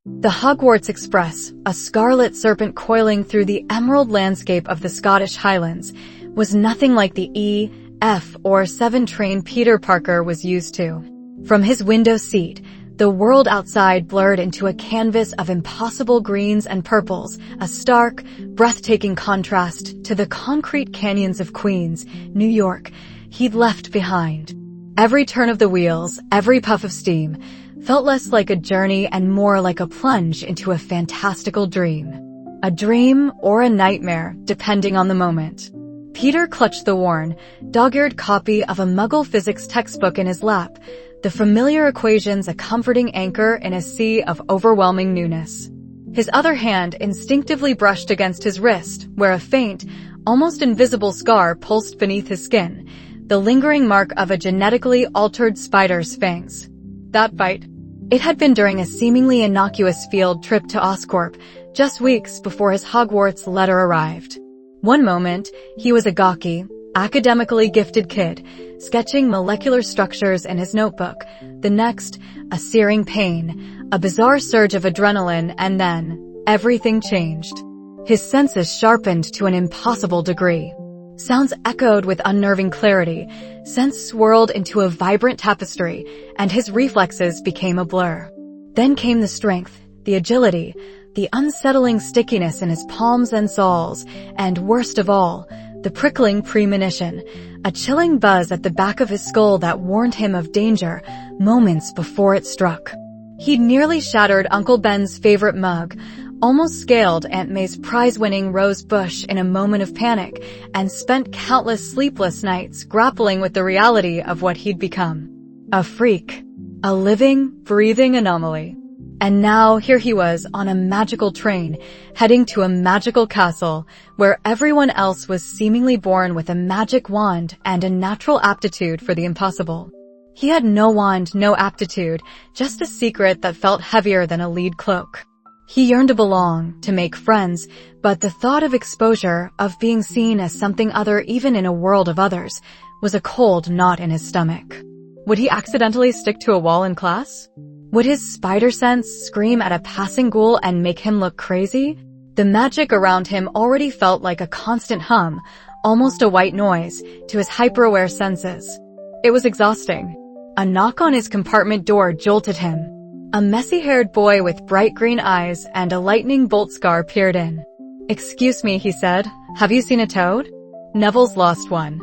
The Hogwarts Express, a scarlet serpent coiling through the emerald landscape of the Scottish Highlands, was nothing like the E, F, or 7 train Peter Parker was used to. From his window seat, the world outside blurred into a canvas of impossible greens and purples, a stark, breathtaking contrast to the concrete canyons of Queens, New York, he'd left behind. Every turn of the wheels, every puff of steam, felt less like a journey and more like a plunge into a fantastical dream. A dream or a nightmare, depending on the moment. Peter clutched the worn, dog-eared copy of a Muggle physics textbook in his lap, the familiar equations a comforting anchor in a sea of overwhelming newness. His other hand instinctively brushed against his wrist, where a faint, almost invisible scar pulsed beneath his skin, the lingering mark of a genetically altered spider's fangs. That bite. It had been during a seemingly innocuous field trip to Oscorp, just weeks before his Hogwarts letter arrived. One moment, he was a gawky, academically gifted kid, sketching molecular structures in his notebook. The next, a searing pain, a bizarre surge of adrenaline, and then, everything changed. His senses sharpened to an impossible degree. Sounds echoed with unnerving clarity, scents swirled into a vibrant tapestry, and his reflexes became a blur. Then came the strength, the agility, the unsettling stickiness in his palms and soles, and worst of all, the prickling premonition, a chilling buzz at the back of his skull that warned him of danger moments before it struck. He'd nearly shattered Uncle Ben's favorite mug, almost scaled Aunt May's prize-winning rose bush in a moment of panic, and spent countless sleepless nights grappling with the reality of what he'd become. A freak. A living, breathing anomaly. And now here he was on a magical train, heading to a magical castle, where everyone else was seemingly born with a magic wand and a natural aptitude for the impossible. He had no wand, no aptitude, just a secret that felt heavier than a lead cloak. He yearned to belong, to make friends, but the thought of exposure, of being seen as something other even in a world of others, was a cold knot in his stomach. Would he accidentally stick to a wall in class? Would his spider sense scream at a passing ghoul and make him look crazy? The magic around him already felt like a constant hum, almost a white noise, to his hyper-aware senses. It was exhausting. A knock on his compartment door jolted him. A messy-haired boy with bright green eyes and a lightning bolt scar peered in. "Excuse me," he said. "Have you seen a toad?" "Neville's lost one."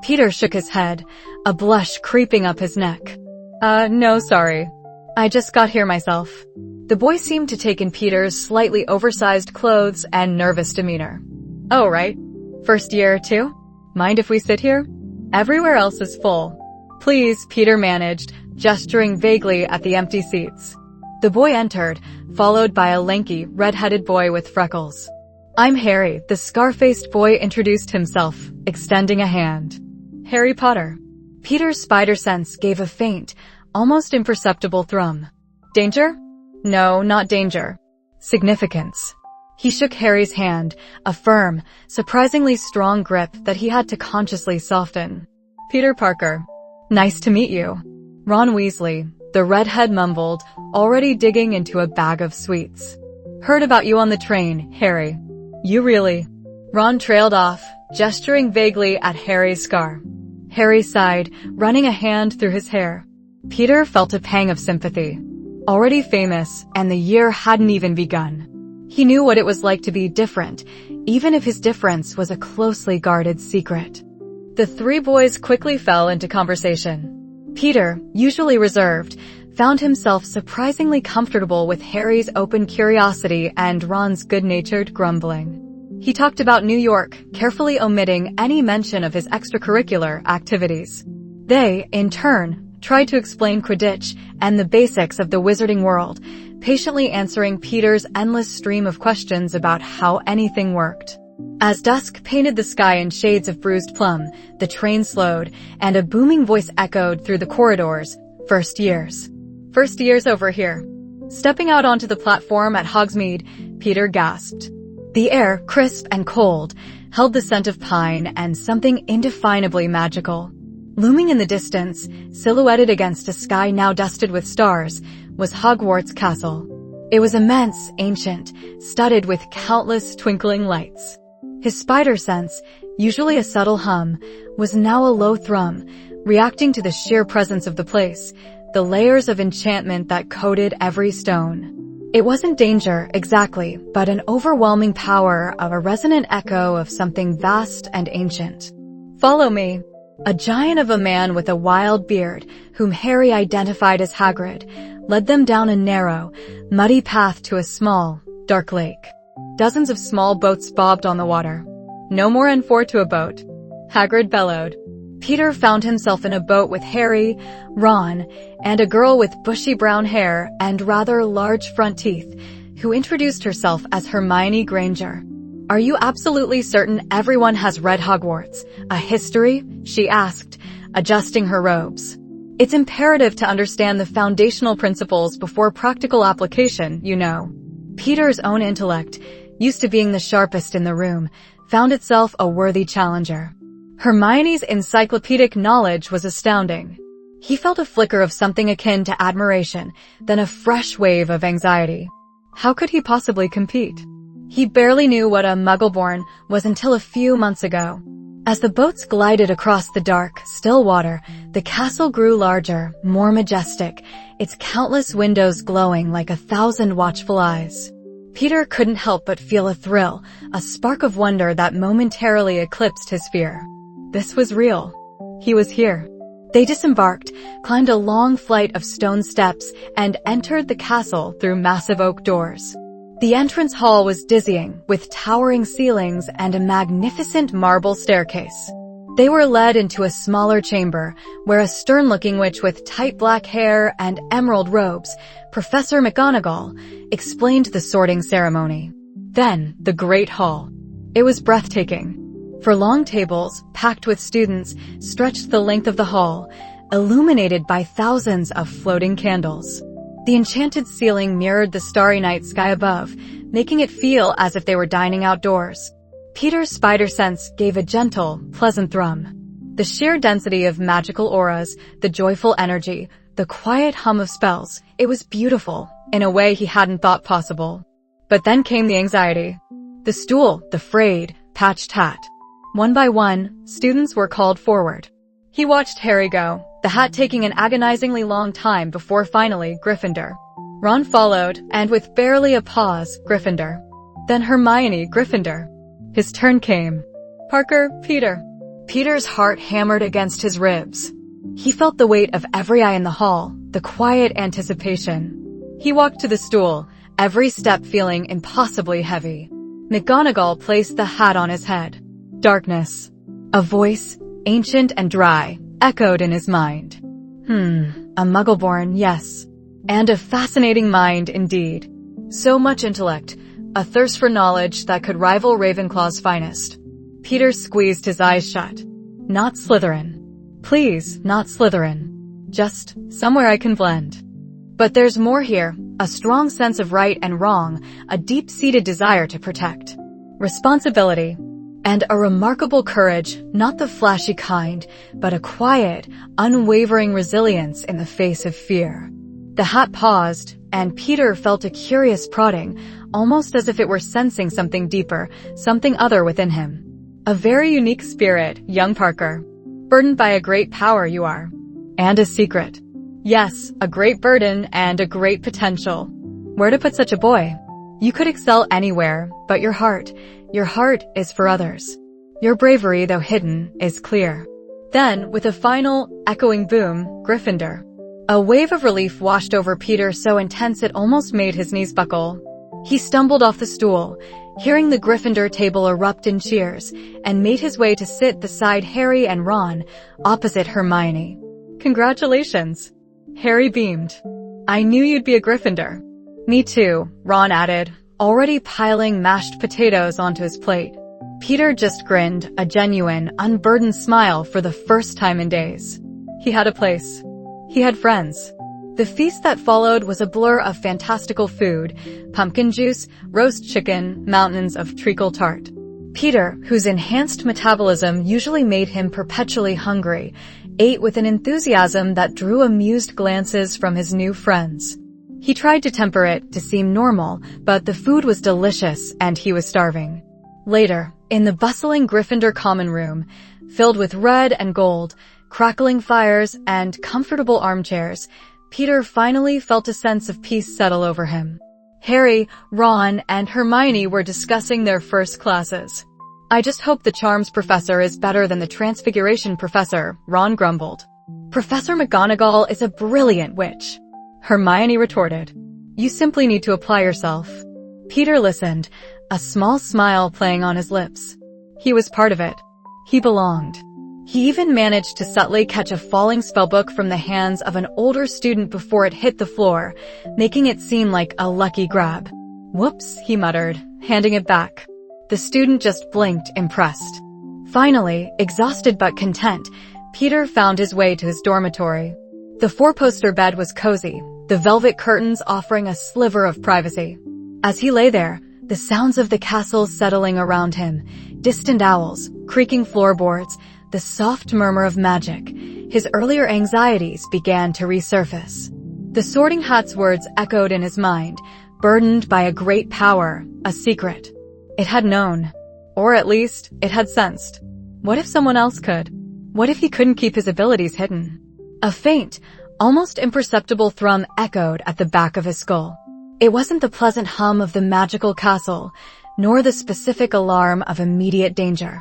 Peter shook his head, a blush creeping up his neck. No, sorry. I just got here myself." The boy seemed to take in Peter's slightly oversized clothes and nervous demeanor. "Oh, right. First year, too? Mind if we sit here? Everywhere else is full." "Please," Peter managed, gesturing vaguely at the empty seats. The boy entered, followed by a lanky, red-headed boy with freckles. "I'm Harry," the scar-faced boy introduced himself, extending a hand. "Harry Potter." Peter's spider sense gave a faint, almost imperceptible thrum. "Danger?" "No, not danger. Significance." He shook Harry's hand, a firm, surprisingly strong grip that he had to consciously soften. "Peter Parker. Nice to meet you." Ron Weasley, the redhead mumbled, already digging into a bag of sweets. "Heard about you on the train, Harry. You really..." Ron trailed off, gesturing vaguely at Harry's scar. Harry sighed, running a hand through his hair. Peter felt a pang of sympathy. Already famous, and the year hadn't even begun. He knew what it was like to be different, even if his difference was a closely guarded secret. The three boys quickly fell into conversation. Peter, usually reserved, found himself surprisingly comfortable with Harry's open curiosity and Ron's good-natured grumbling. He talked about New York, carefully omitting any mention of his extracurricular activities. They, in turn, tried to explain Quidditch and the basics of the wizarding world, patiently answering Peter's endless stream of questions about how anything worked. As dusk painted the sky in shades of bruised plum, the train slowed, and a booming voice echoed through the corridors. "First years. First years over here." Stepping out onto the platform at Hogsmeade, Peter gasped. The air, crisp and cold, held the scent of pine and something indefinably magical. Looming in the distance, silhouetted against a sky now dusted with stars, was Hogwarts Castle. It was immense, ancient, studded with countless twinkling lights. His spider sense, usually a subtle hum, was now a low thrum, reacting to the sheer presence of the place, the layers of enchantment that coated every stone. It wasn't danger, exactly, but an overwhelming power of a resonant echo of something vast and ancient. "Follow me." A giant of a man with a wild beard, whom Harry identified as Hagrid, led them down a narrow, muddy path to a small, dark lake. Dozens of small boats bobbed on the water. "No more N4 to a boat," Hagrid bellowed. Peter found himself in a boat with Harry, Ron, and a girl with bushy brown hair and rather large front teeth, who introduced herself as Hermione Granger. "Are you absolutely certain everyone has read Hogwarts, a history?" she asked, adjusting her robes. "It's imperative to understand the foundational principles before practical application, you know." Peter's own intellect, used to being the sharpest in the room, found itself a worthy challenger. Hermione's encyclopedic knowledge was astounding. He felt a flicker of something akin to admiration, then a fresh wave of anxiety. How could he possibly compete? He barely knew what a Muggle-born was until a few months ago. As the boats glided across the dark, still water, the castle grew larger, more majestic, its countless windows glowing like 1,000 watchful eyes. Peter couldn't help but feel a thrill, a spark of wonder that momentarily eclipsed his fear. This was real. He was here. They disembarked, climbed a long flight of stone steps, and entered the castle through massive oak doors. The entrance hall was dizzying, with towering ceilings and a magnificent marble staircase. They were led into a smaller chamber, where a stern-looking witch with tight black hair and emerald robes, Professor McGonagall, explained the sorting ceremony. Then, the Great Hall. It was breathtaking. For long tables, packed with students, stretched the length of the hall, illuminated by thousands of floating candles. The enchanted ceiling mirrored the starry night sky above, making it feel as if they were dining outdoors. Peter's spider sense gave a gentle, pleasant thrum. The sheer density of magical auras, the joyful energy, the quiet hum of spells, it was beautiful, in a way he hadn't thought possible. But then came the anxiety. The stool, the frayed, patched hat. One by one, students were called forward. He watched Harry go, the hat taking an agonizingly long time before finally Gryffindor. Ron followed, and with barely a pause, Gryffindor. Then Hermione, Gryffindor. His turn came. Parker, Peter. Peter's heart hammered against his ribs. He felt the weight of every eye in the hall, the quiet anticipation. He walked to the stool, every step feeling impossibly heavy. McGonagall placed the hat on his head. Darkness. A voice, ancient and dry, echoed in his mind. A Muggle-born, yes. And a fascinating mind indeed. So much intellect, a thirst for knowledge that could rival Ravenclaw's finest. Peter squeezed his eyes shut. Not Slytherin. Please, not Slytherin. Just somewhere I can blend. But there's more here, a strong sense of right and wrong, a deep-seated desire to protect. Responsibility. And a remarkable courage, not the flashy kind, but a quiet, unwavering resilience in the face of fear. The hat paused, and Peter felt a curious prodding, almost as if it were sensing something deeper, something other within him. A very unique spirit, young Parker. Burdened by a great power you are. And a secret. Yes, a great burden and a great potential. Where to put such a boy? You could excel anywhere, but your heart is for others. Your bravery, though hidden, is clear. Then, with a final, echoing boom, Gryffindor. A wave of relief washed over Peter so intense it almost made his knees buckle. He stumbled off the stool, hearing the Gryffindor table erupt in cheers, and made his way to sit beside Harry and Ron, opposite Hermione. Congratulations. Harry beamed. I knew you'd be a Gryffindor. Me too, Ron added, already piling mashed potatoes onto his plate. Peter just grinned, a genuine, unburdened smile for the first time in days. He had a place. He had friends. The feast that followed was a blur of fantastical food, pumpkin juice, roast chicken, mountains of treacle tart. Peter, whose enhanced metabolism usually made him perpetually hungry, ate with an enthusiasm that drew amused glances from his new friends. He tried to temper it to seem normal, but the food was delicious and he was starving. Later, in the bustling Gryffindor common room, filled with red and gold, crackling fires, and comfortable armchairs, Peter finally felt a sense of peace settle over him. Harry, Ron, and Hermione were discussing their first classes. "I just hope the Charms professor is better than the Transfiguration professor," Ron grumbled. "Professor McGonagall is a brilliant witch," Hermione retorted. "You simply need to apply yourself." Peter listened, a small smile playing on his lips. He was part of it. He belonged. He even managed to subtly catch a falling spellbook from the hands of an older student before it hit the floor, making it seem like a lucky grab. "Whoops," he muttered, handing it back. The student just blinked, impressed. Finally, exhausted but content, Peter found his way to his dormitory. The four-poster bed was cozy, the velvet curtains offering a sliver of privacy. As he lay there, the sounds of the castle settling around him, distant owls, creaking floorboards, the soft murmur of magic, his earlier anxieties began to resurface. The Sorting Hat's words echoed in his mind, burdened by a great power, a secret. It had known. Or at least, it had sensed. What if someone else could? What if he couldn't keep his abilities hidden? A faint, almost imperceptible thrum echoed at the back of his skull. It wasn't the pleasant hum of the magical castle, nor the specific alarm of immediate danger.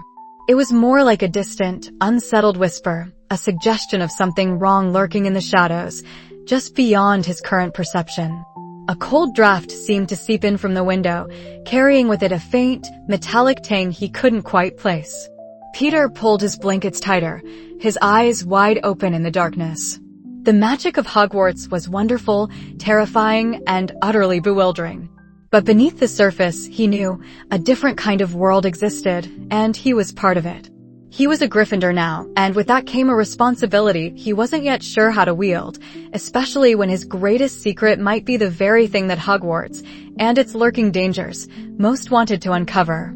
It was more like a distant, unsettled whisper, a suggestion of something wrong lurking in the shadows, just beyond his current perception. A cold draft seemed to seep in from the window, carrying with it a faint, metallic tang he couldn't quite place. Peter pulled his blankets tighter, his eyes wide open in the darkness. The magic of Hogwarts was wonderful, terrifying, and utterly bewildering. But beneath the surface, he knew, a different kind of world existed, and he was part of it. He was a Gryffindor now, and with that came a responsibility he wasn't yet sure how to wield, especially when his greatest secret might be the very thing that Hogwarts, and its lurking dangers, most wanted to uncover.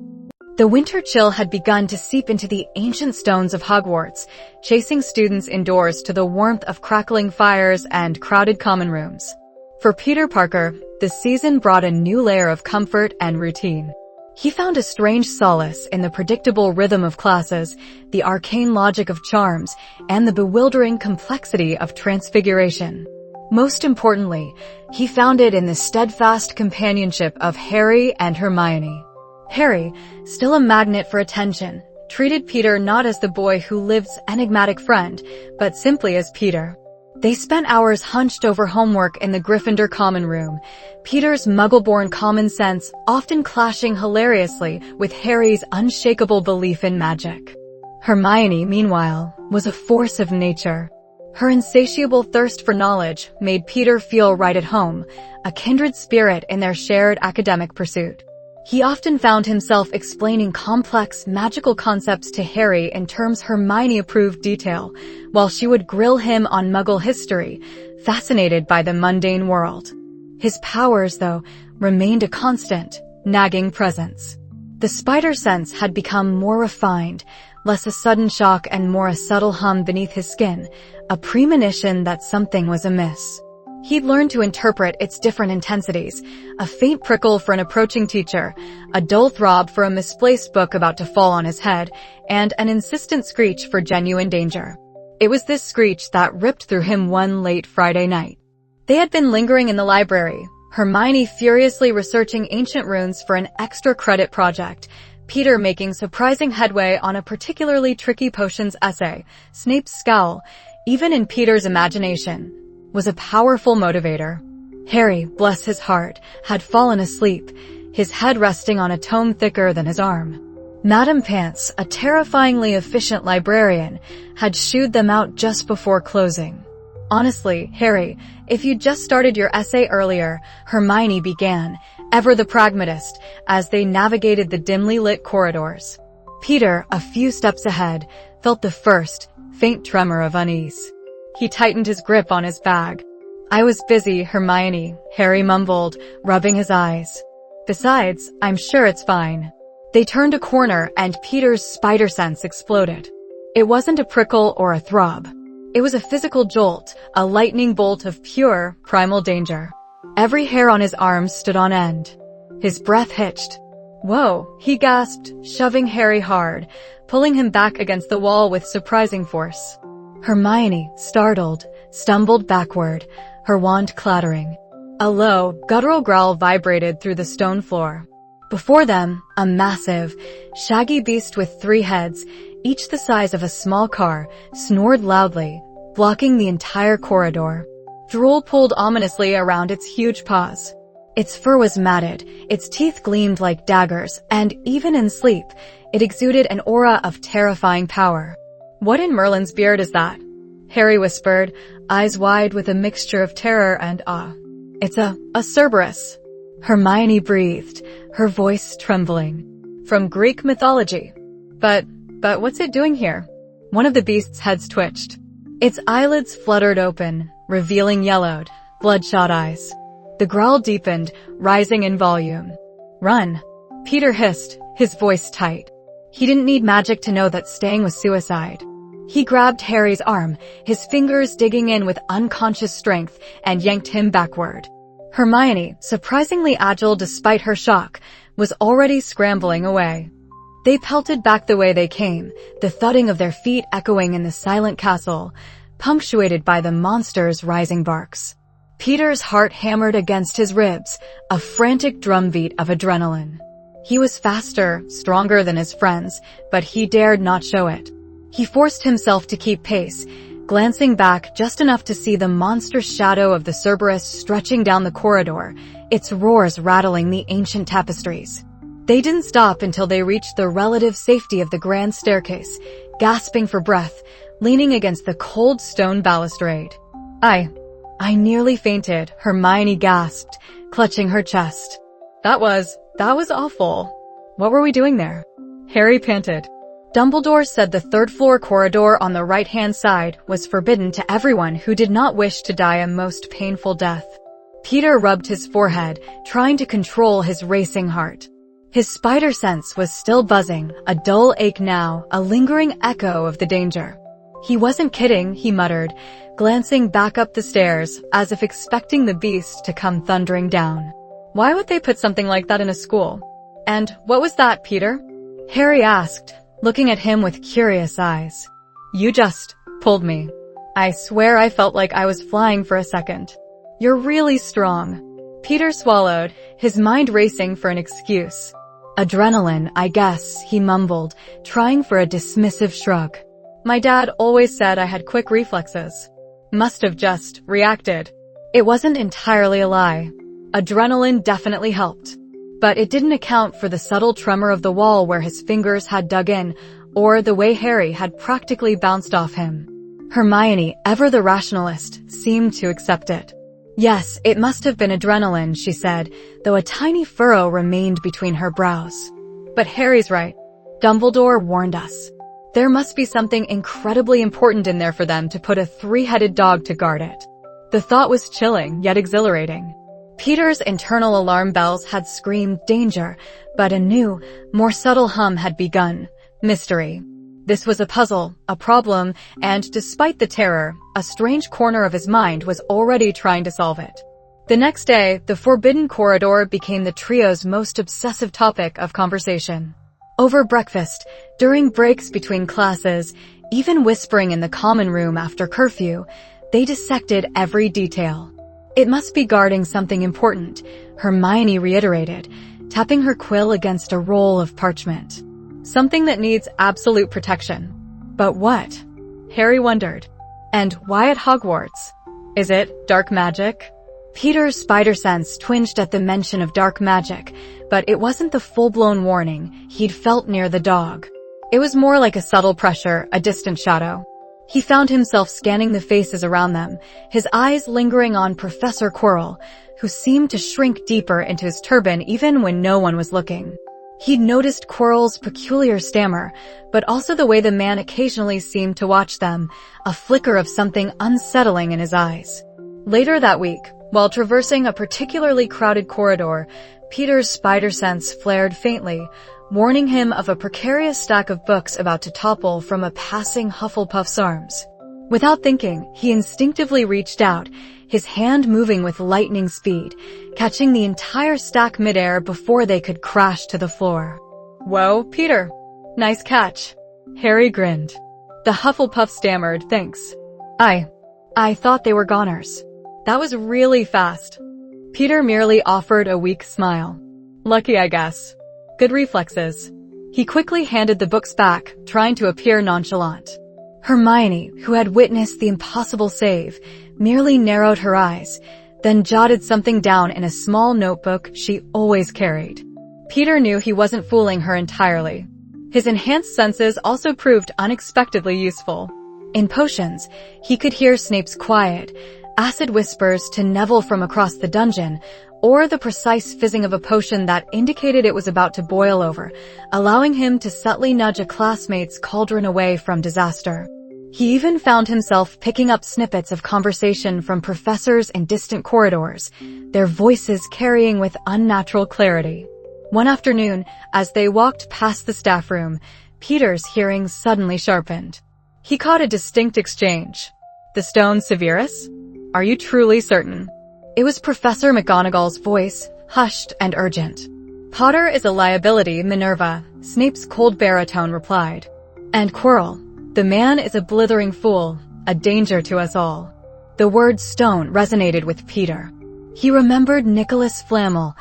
The winter chill had begun to seep into the ancient stones of Hogwarts, chasing students indoors to the warmth of crackling fires and crowded common rooms. For Peter Parker, the season brought a new layer of comfort and routine. He found a strange solace in the predictable rhythm of classes, the arcane logic of charms, and the bewildering complexity of transfiguration. Most importantly, he found it in the steadfast companionship of Harry and Hermione. Harry, still a magnet for attention, treated Peter not as the boy who lived's enigmatic friend, but simply as Peter. They spent hours hunched over homework in the Gryffindor common room, Peter's Muggle-born common sense often clashing hilariously with Harry's unshakable belief in magic. Hermione, meanwhile, was a force of nature. Her insatiable thirst for knowledge made Peter feel right at home, a kindred spirit in their shared academic pursuit. He often found himself explaining complex magical concepts to Harry in terms Hermione-approved detail, while she would grill him on Muggle history, fascinated by the mundane world. His powers, though, remained a constant, nagging presence. The spider sense had become more refined, less a sudden shock and more a subtle hum beneath his skin, a premonition that something was amiss. He'd learned to interpret its different intensities, a faint prickle for an approaching teacher, a dull throb for a misplaced book about to fall on his head, and an insistent screech for genuine danger. It was this screech that ripped through him one late Friday night. They had been lingering in the library, Hermione furiously researching ancient runes for an extra credit project, Peter making surprising headway on a particularly tricky potions essay. Snape's scowl, even in Peter's imagination, was a powerful motivator. Harry, bless his heart, had fallen asleep, his head resting on a tome thicker than his arm. Madame Pants, a terrifyingly efficient librarian, had shooed them out just before closing. Honestly, Harry, if you'd just started your essay earlier, Hermione began, ever the pragmatist, as they navigated the dimly lit corridors. Peter, a few steps ahead, felt the first, faint tremor of unease. He tightened his grip on his bag. "I was busy, Hermione," Harry mumbled, rubbing his eyes. "Besides, I'm sure it's fine." They turned a corner and Peter's spider sense exploded. It wasn't a prickle or a throb. It was a physical jolt, a lightning bolt of pure, primal danger. Every hair on his arms stood on end. His breath hitched. "Whoa," he gasped, shoving Harry hard, pulling him back against the wall with surprising force. Hermione, startled, stumbled backward, her wand clattering. A low, guttural growl vibrated through the stone floor. Before them, a massive, shaggy beast with 3 heads, each the size of a small car, snored loudly, blocking the entire corridor. Drool pulled ominously around its huge paws. Its fur was matted, its teeth gleamed like daggers, and even in sleep, it exuded an aura of terrifying power. "What in Merlin's beard is that?" Harry whispered, eyes wide with a mixture of terror and awe. "It's a Cerberus." Hermione breathed, her voice trembling. "From Greek mythology. But what's it doing here?" One of the beast's heads twitched. Its eyelids fluttered open, revealing yellowed, bloodshot eyes. The growl deepened, rising in volume. "Run," Peter hissed, his voice tight. He didn't need magic to know that staying was suicide. He grabbed Harry's arm, his fingers digging in with unconscious strength, and yanked him backward. Hermione, surprisingly agile despite her shock, was already scrambling away. They pelted back the way they came, the thudding of their feet echoing in the silent castle, punctuated by the monster's rising barks. Peter's heart hammered against his ribs, a frantic drumbeat of adrenaline. He was faster, stronger than his friends, but he dared not show it. He forced himself to keep pace, glancing back just enough to see the monstrous shadow of the Cerberus stretching down the corridor, its roars rattling the ancient tapestries. They didn't stop until they reached the relative safety of the grand staircase, gasping for breath, leaning against the cold stone balustrade. I nearly fainted, Hermione gasped, clutching her chest. That was awful. What were we doing there? Harry panted. Dumbledore said the third-floor corridor on the right-hand side was forbidden to everyone who did not wish to die a most painful death. Peter rubbed his forehead, trying to control his racing heart. His spider sense was still buzzing, a dull ache now, a lingering echo of the danger. He wasn't kidding, he muttered, glancing back up the stairs, as if expecting the beast to come thundering down. Why would they put something like that in a school? And what was that, Peter? Harry asked, looking at him with curious eyes. You just pulled me. I swear I felt like I was flying for a second. You're really strong. Peter swallowed, his mind racing for an excuse. Adrenaline, I guess, he mumbled, trying for a dismissive shrug. My dad always said I had quick reflexes. Must have just reacted. It wasn't entirely a lie. Adrenaline definitely helped. But it didn't account for the subtle tremor of the wall where his fingers had dug in, or the way Harry had practically bounced off him. Hermione, ever the rationalist, seemed to accept it. Yes, it must have been adrenaline, she said, though a tiny furrow remained between her brows. But Harry's right. Dumbledore warned us. There must be something incredibly important in there for them to put a 3-headed dog to guard it. The thought was chilling, yet exhilarating. Peter's internal alarm bells had screamed danger, but a new, more subtle hum had begun. Mystery. This was a puzzle, a problem, and despite the terror, a strange corner of his mind was already trying to solve it. The next day, the forbidden corridor became the trio's most obsessive topic of conversation. Over breakfast, during breaks between classes, even whispering in the common room after curfew, they dissected every detail. It must be guarding something important, Hermione reiterated, tapping her quill against a roll of parchment. Something that needs absolute protection. But what? Harry wondered. And why at Hogwarts? Is it dark magic? Peter's spider sense twinged at the mention of dark magic, but it wasn't the full-blown warning he'd felt near the dog. It was more like a subtle pressure, a distant shadow. He found himself scanning the faces around them, his eyes lingering on Professor Quirrell, who seemed to shrink deeper into his turban even when no one was looking. He'd noticed Quirrell's peculiar stammer, but also the way the man occasionally seemed to watch them, a flicker of something unsettling in his eyes. Later that week, while traversing a particularly crowded corridor, Peter's spider sense flared faintly, warning him of a precarious stack of books about to topple from a passing Hufflepuff's arms. Without thinking, he instinctively reached out, his hand moving with lightning speed, catching the entire stack midair before they could crash to the floor. "Whoa, Peter. Nice catch." Harry grinned. The Hufflepuff stammered, "Thanks. I thought they were goners. That was really fast." Peter merely offered a weak smile. "Lucky, I guess. Good reflexes." He quickly handed the books back, trying to appear nonchalant. Hermione, who had witnessed the impossible save, merely narrowed her eyes, then jotted something down in a small notebook she always carried. Peter knew he wasn't fooling her entirely. His enhanced senses also proved unexpectedly useful. In potions, he could hear Snape's quiet, acid whispers to Neville from across the dungeon, or the precise fizzing of a potion that indicated it was about to boil over, allowing him to subtly nudge a classmate's cauldron away from disaster. He even found himself picking up snippets of conversation from professors in distant corridors, their voices carrying with unnatural clarity. One afternoon, as they walked past the staff room, Peter's hearing suddenly sharpened. He caught a distinct exchange. "The stone Severus? Are you truly certain?" It was Professor McGonagall's voice, hushed and urgent. "Potter is a liability, Minerva," Snape's cold baritone replied. "And Quirrell, the man is a blithering fool, a danger to us all." The word stone resonated with Peter. He remembered Nicholas Flamel,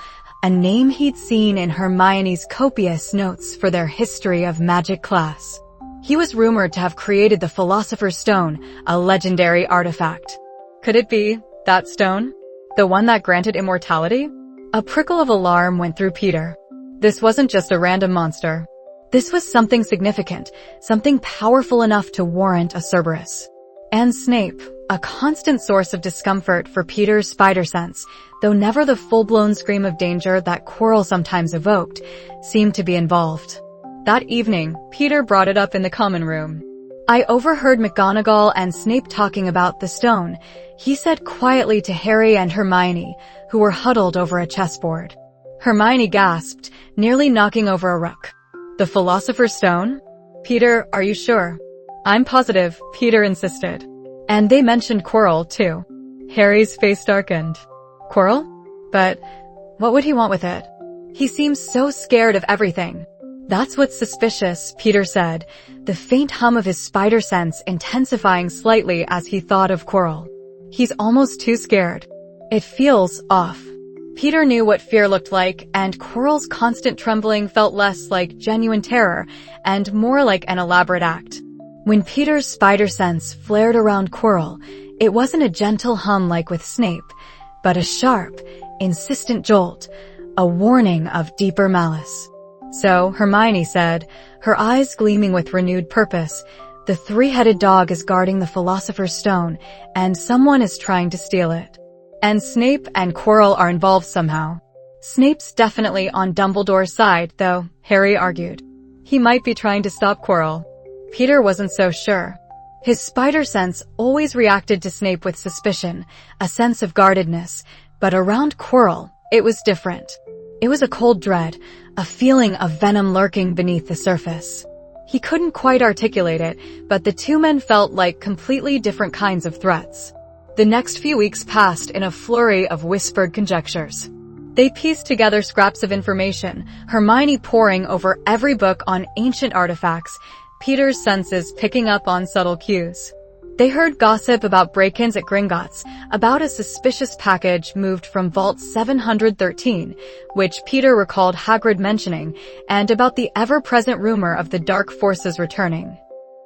a name he'd seen in Hermione's copious notes for their history of magic class. He was rumored to have created the Philosopher's Stone, a legendary artifact. Could it be that stone? The one that granted immortality? A prickle of alarm went through Peter. This wasn't just a random monster. This was something significant, something powerful enough to warrant a Cerberus. And Snape, a constant source of discomfort for Peter's spider sense, though never the full-blown scream of danger that Quirrell sometimes evoked, seemed to be involved. That evening, Peter brought it up in the common room. "I overheard McGonagall and Snape talking about the stone," he said quietly to Harry and Hermione, who were huddled over a chessboard. Hermione gasped, nearly knocking over a rook. "The Philosopher's Stone? Peter, are you sure?" "I'm positive," Peter insisted. "And they mentioned Quirrell, too." Harry's face darkened. "Quirrell? But what would he want with it? He seems so scared of everything." "That's what's suspicious," Peter said, the faint hum of his spider sense intensifying slightly as he thought of Quirrell. "He's almost too scared. It feels off." Peter knew what fear looked like, and Quirrell's constant trembling felt less like genuine terror and more like an elaborate act. When Peter's spider sense flared around Quirrell, it wasn't a gentle hum like with Snape, but a sharp, insistent jolt, a warning of deeper malice. "So," Hermione said, her eyes gleaming with renewed purpose, "the three-headed dog is guarding the Philosopher's Stone, and someone is trying to steal it. And Snape and Quirrell are involved somehow." "Snape's definitely on Dumbledore's side, though," Harry argued. "He might be trying to stop Quirrell." Peter wasn't so sure. His spider sense always reacted to Snape with suspicion, a sense of guardedness, but around Quirrell, it was different. It was a cold dread, a feeling of venom lurking beneath the surface. He couldn't quite articulate it, but the two men felt like completely different kinds of threats. The next few weeks passed in a flurry of whispered conjectures. They pieced together scraps of information, Hermione poring over every book on ancient artifacts, Peter's senses picking up on subtle cues. They heard gossip about break-ins at Gringotts, about a suspicious package moved from Vault 713, which Peter recalled Hagrid mentioning, and about the ever-present rumor of the dark forces returning.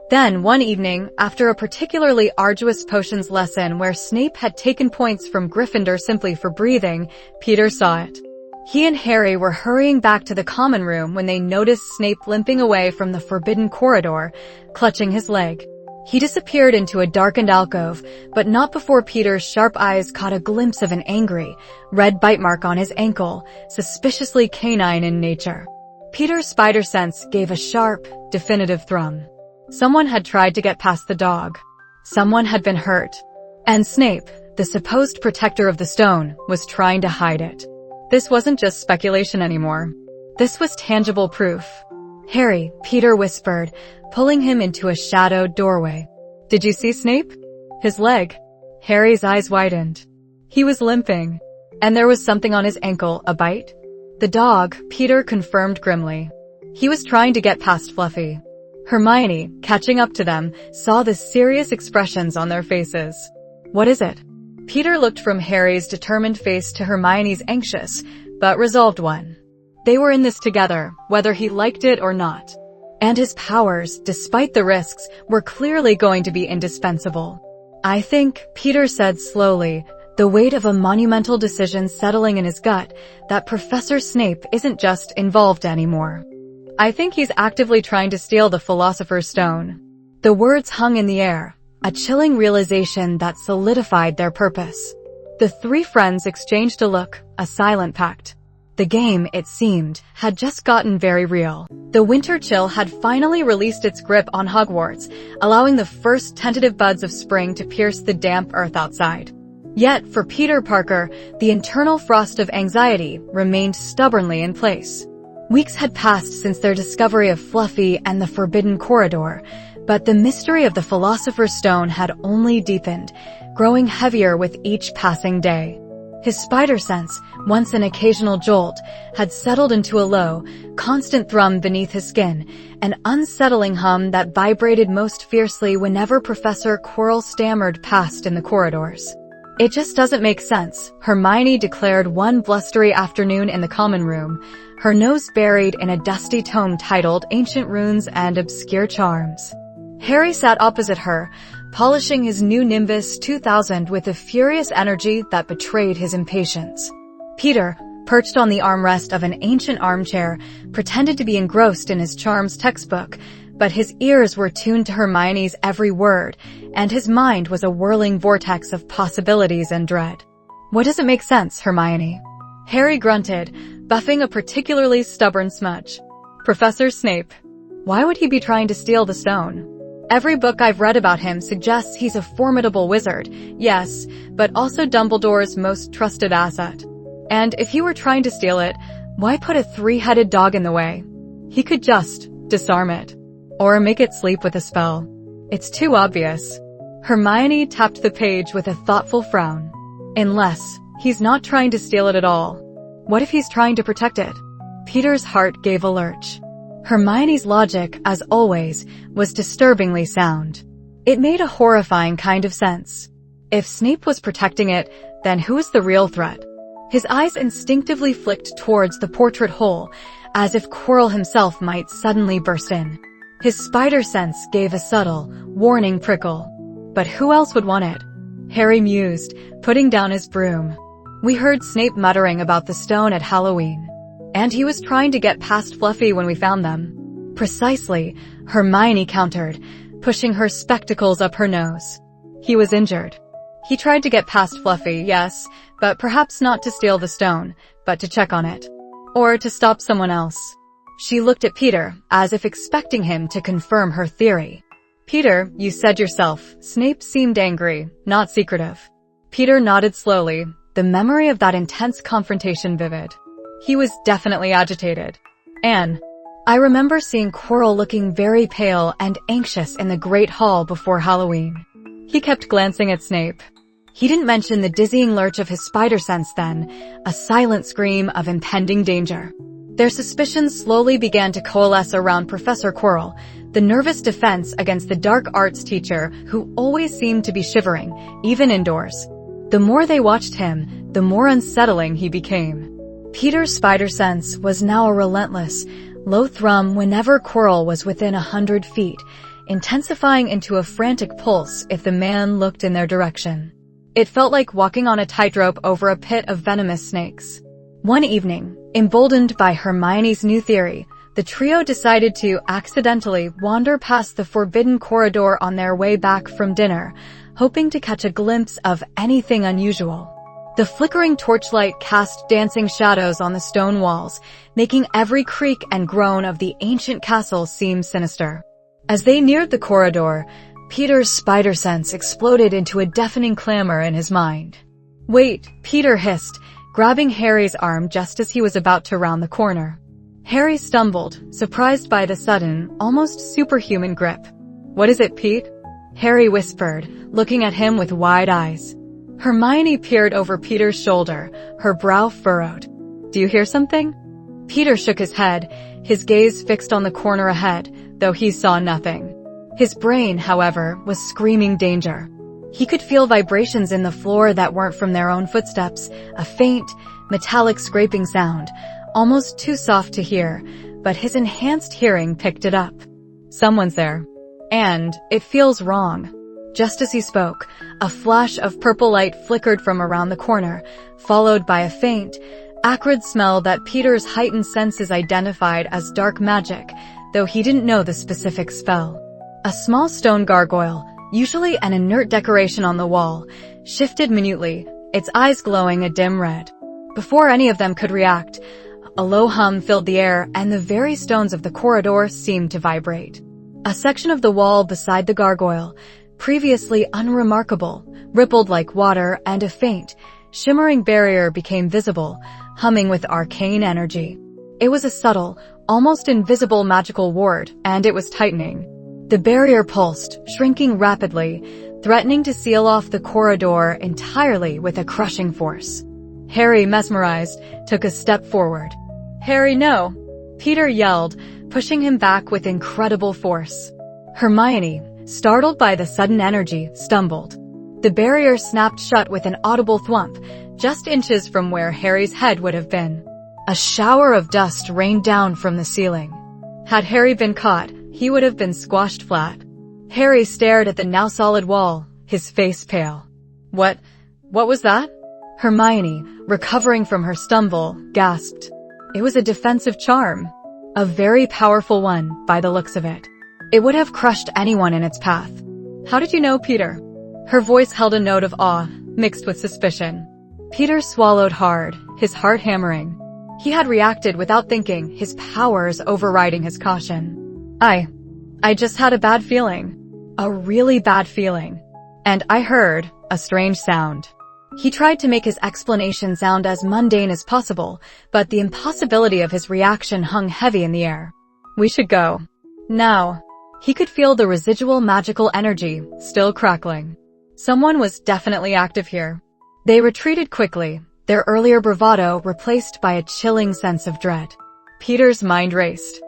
Then, one evening, after a particularly arduous potions lesson where Snape had taken points from Gryffindor simply for breathing, Peter saw it. He and Harry were hurrying back to the common room when they noticed Snape limping away from the forbidden corridor, clutching his leg. He disappeared into a darkened alcove, but not before Peter's sharp eyes caught a glimpse of an angry, red bite mark on his ankle, suspiciously canine in nature. Peter's spider sense gave a sharp, definitive thrum. Someone had tried to get past the dog. Someone had been hurt. And Snape, the supposed protector of the stone, was trying to hide it. This wasn't just speculation anymore. This was tangible proof. "Harry," Peter whispered, pulling him into a shadowed doorway. "Did you see Snape? His leg?" Harry's eyes widened. He was limping, and there was something on his ankle, a bite. The dog, Peter confirmed grimly. He was trying to get past Fluffy. Hermione, catching up to them, saw the serious expressions on their faces. What is it? Peter looked from Harry's determined face to Hermione's anxious, but resolved one. They were in this together, whether he liked it or not. And his powers, despite the risks, were clearly going to be indispensable. I think, Peter said slowly, the weight of a monumental decision settling in his gut, that Professor Snape isn't just involved anymore. I think he's actively trying to steal the Philosopher's Stone. The words hung in the air, a chilling realization that solidified their purpose. The three friends exchanged a look, a silent pact. The game, it seemed, had just gotten very real. The winter chill had finally released its grip on Hogwarts, allowing the first tentative buds of spring to pierce the damp earth outside. Yet, for Peter Parker, the internal frost of anxiety remained stubbornly in place. Weeks had passed since their discovery of Fluffy and the Forbidden Corridor, but the mystery of the Philosopher's Stone had only deepened, growing heavier with each passing day. His spider sense, once an occasional jolt, had settled into a low, constant thrum beneath his skin, an unsettling hum that vibrated most fiercely whenever Professor Quirrell stammered past in the corridors. It just doesn't make sense, Hermione declared one blustery afternoon in the common room, her nose buried in a dusty tome titled Ancient Runes and Obscure Charms. Harry sat opposite her, polishing his new Nimbus 2000 with a furious energy that betrayed his impatience. Peter, perched on the armrest of an ancient armchair, pretended to be engrossed in his charms textbook, but his ears were tuned to Hermione's every word, and his mind was a whirling vortex of possibilities and dread. What doesn't make sense, Hermione? Harry grunted, buffing a particularly stubborn smudge. Professor Snape. Why would he be trying to steal the stone? Every book I've read about him suggests he's a formidable wizard, yes, but also Dumbledore's most trusted asset. And if he were trying to steal it, why put a three-headed dog in the way? He could just disarm it. Or make it sleep with a spell. It's too obvious. Hermione tapped the page with a thoughtful frown. Unless he's not trying to steal it at all. What if he's trying to protect it? Peter's heart gave a lurch. Hermione's logic, as always, was disturbingly sound. It made a horrifying kind of sense. If Snape was protecting it, then who is the real threat? His eyes instinctively flicked towards the portrait hole, as if Quirrell himself might suddenly burst in. His spider sense gave a subtle, warning prickle. But who else would want it? Harry mused, putting down his broom. We heard Snape muttering about the stone at Halloween. And he was trying to get past Fluffy when we found them. Precisely, Hermione countered, pushing her spectacles up her nose. He was injured. He tried to get past Fluffy, yes, but perhaps not to steal the stone, but to check on it. Or to stop someone else. She looked at Peter, as if expecting him to confirm her theory. Peter, you said yourself, Snape seemed angry, not secretive. Peter nodded slowly, the memory of that intense confrontation vivid. He was definitely agitated. Anne. I remember seeing Quirrell looking very pale and anxious in the Great Hall before Halloween. He kept glancing at Snape. He didn't mention the dizzying lurch of his spider sense then, a silent scream of impending danger. Their suspicions slowly began to coalesce around Professor Quirrell, the nervous defense against the dark arts teacher who always seemed to be shivering, even indoors. The more they watched him, the more unsettling he became. Peter's spider sense was now a relentless, low thrum whenever Quirrell was within 100 feet, intensifying into a frantic pulse if the man looked in their direction. It felt like walking on a tightrope over a pit of venomous snakes. One evening, emboldened by Hermione's new theory, the trio decided to accidentally wander past the Forbidden Corridor on their way back from dinner, hoping to catch a glimpse of anything unusual. The flickering torchlight cast dancing shadows on the stone walls, making every creak and groan of the ancient castle seem sinister. As they neared the corridor, Peter's spider sense exploded into a deafening clamor in his mind. Wait, Peter hissed, grabbing Harry's arm just as he was about to round the corner. Harry stumbled, surprised by the sudden, almost superhuman grip. What is it, Pete? Harry whispered, looking at him with wide eyes. Hermione peered over Peter's shoulder, her brow furrowed. "Do you hear something?" Peter shook his head, his gaze fixed on the corner ahead, though he saw nothing. His brain, however, was screaming danger. He could feel vibrations in the floor that weren't from their own footsteps, a faint, metallic scraping sound, almost too soft to hear, but his enhanced hearing picked it up. Someone's there. And it feels wrong. Just as he spoke, a flash of purple light flickered from around the corner, followed by a faint, acrid smell that Peter's heightened senses identified as dark magic, though he didn't know the specific spell. A small stone gargoyle, usually an inert decoration on the wall, shifted minutely, its eyes glowing a dim red. Before any of them could react, a low hum filled the air and the very stones of the corridor seemed to vibrate. A section of the wall beside the gargoyle, previously unremarkable, rippled like water, and a faint, shimmering barrier became visible, humming with arcane energy. It was a subtle, almost invisible magical ward, and it was tightening. The barrier pulsed, shrinking rapidly, threatening to seal off the corridor entirely with a crushing force. Harry, mesmerized, took a step forward. "Harry, no!" Peter yelled, pushing him back with incredible force. Hermione, startled by the sudden energy, stumbled. The barrier snapped shut with an audible thwomp, just inches from where Harry's head would have been. A shower of dust rained down from the ceiling. Had Harry been caught, he would have been squashed flat. Harry stared at the now solid wall, his face pale. What was that?" Hermione, recovering from her stumble, gasped. It was a defensive charm. A very powerful one, by the looks of it. It would have crushed anyone in its path. "How did you know, Peter?" Her voice held a note of awe, mixed with suspicion. Peter swallowed hard, his heart hammering. He had reacted without thinking, his powers overriding his caution. I just had a bad feeling. A really bad feeling. And I heard a strange sound. He tried to make his explanation sound as mundane as possible, but the impossibility of his reaction hung heavy in the air. "We should go. Now." He could feel the residual magical energy, still crackling. Someone was definitely active here. They retreated quickly, their earlier bravado replaced by a chilling sense of dread. Peter's mind raced.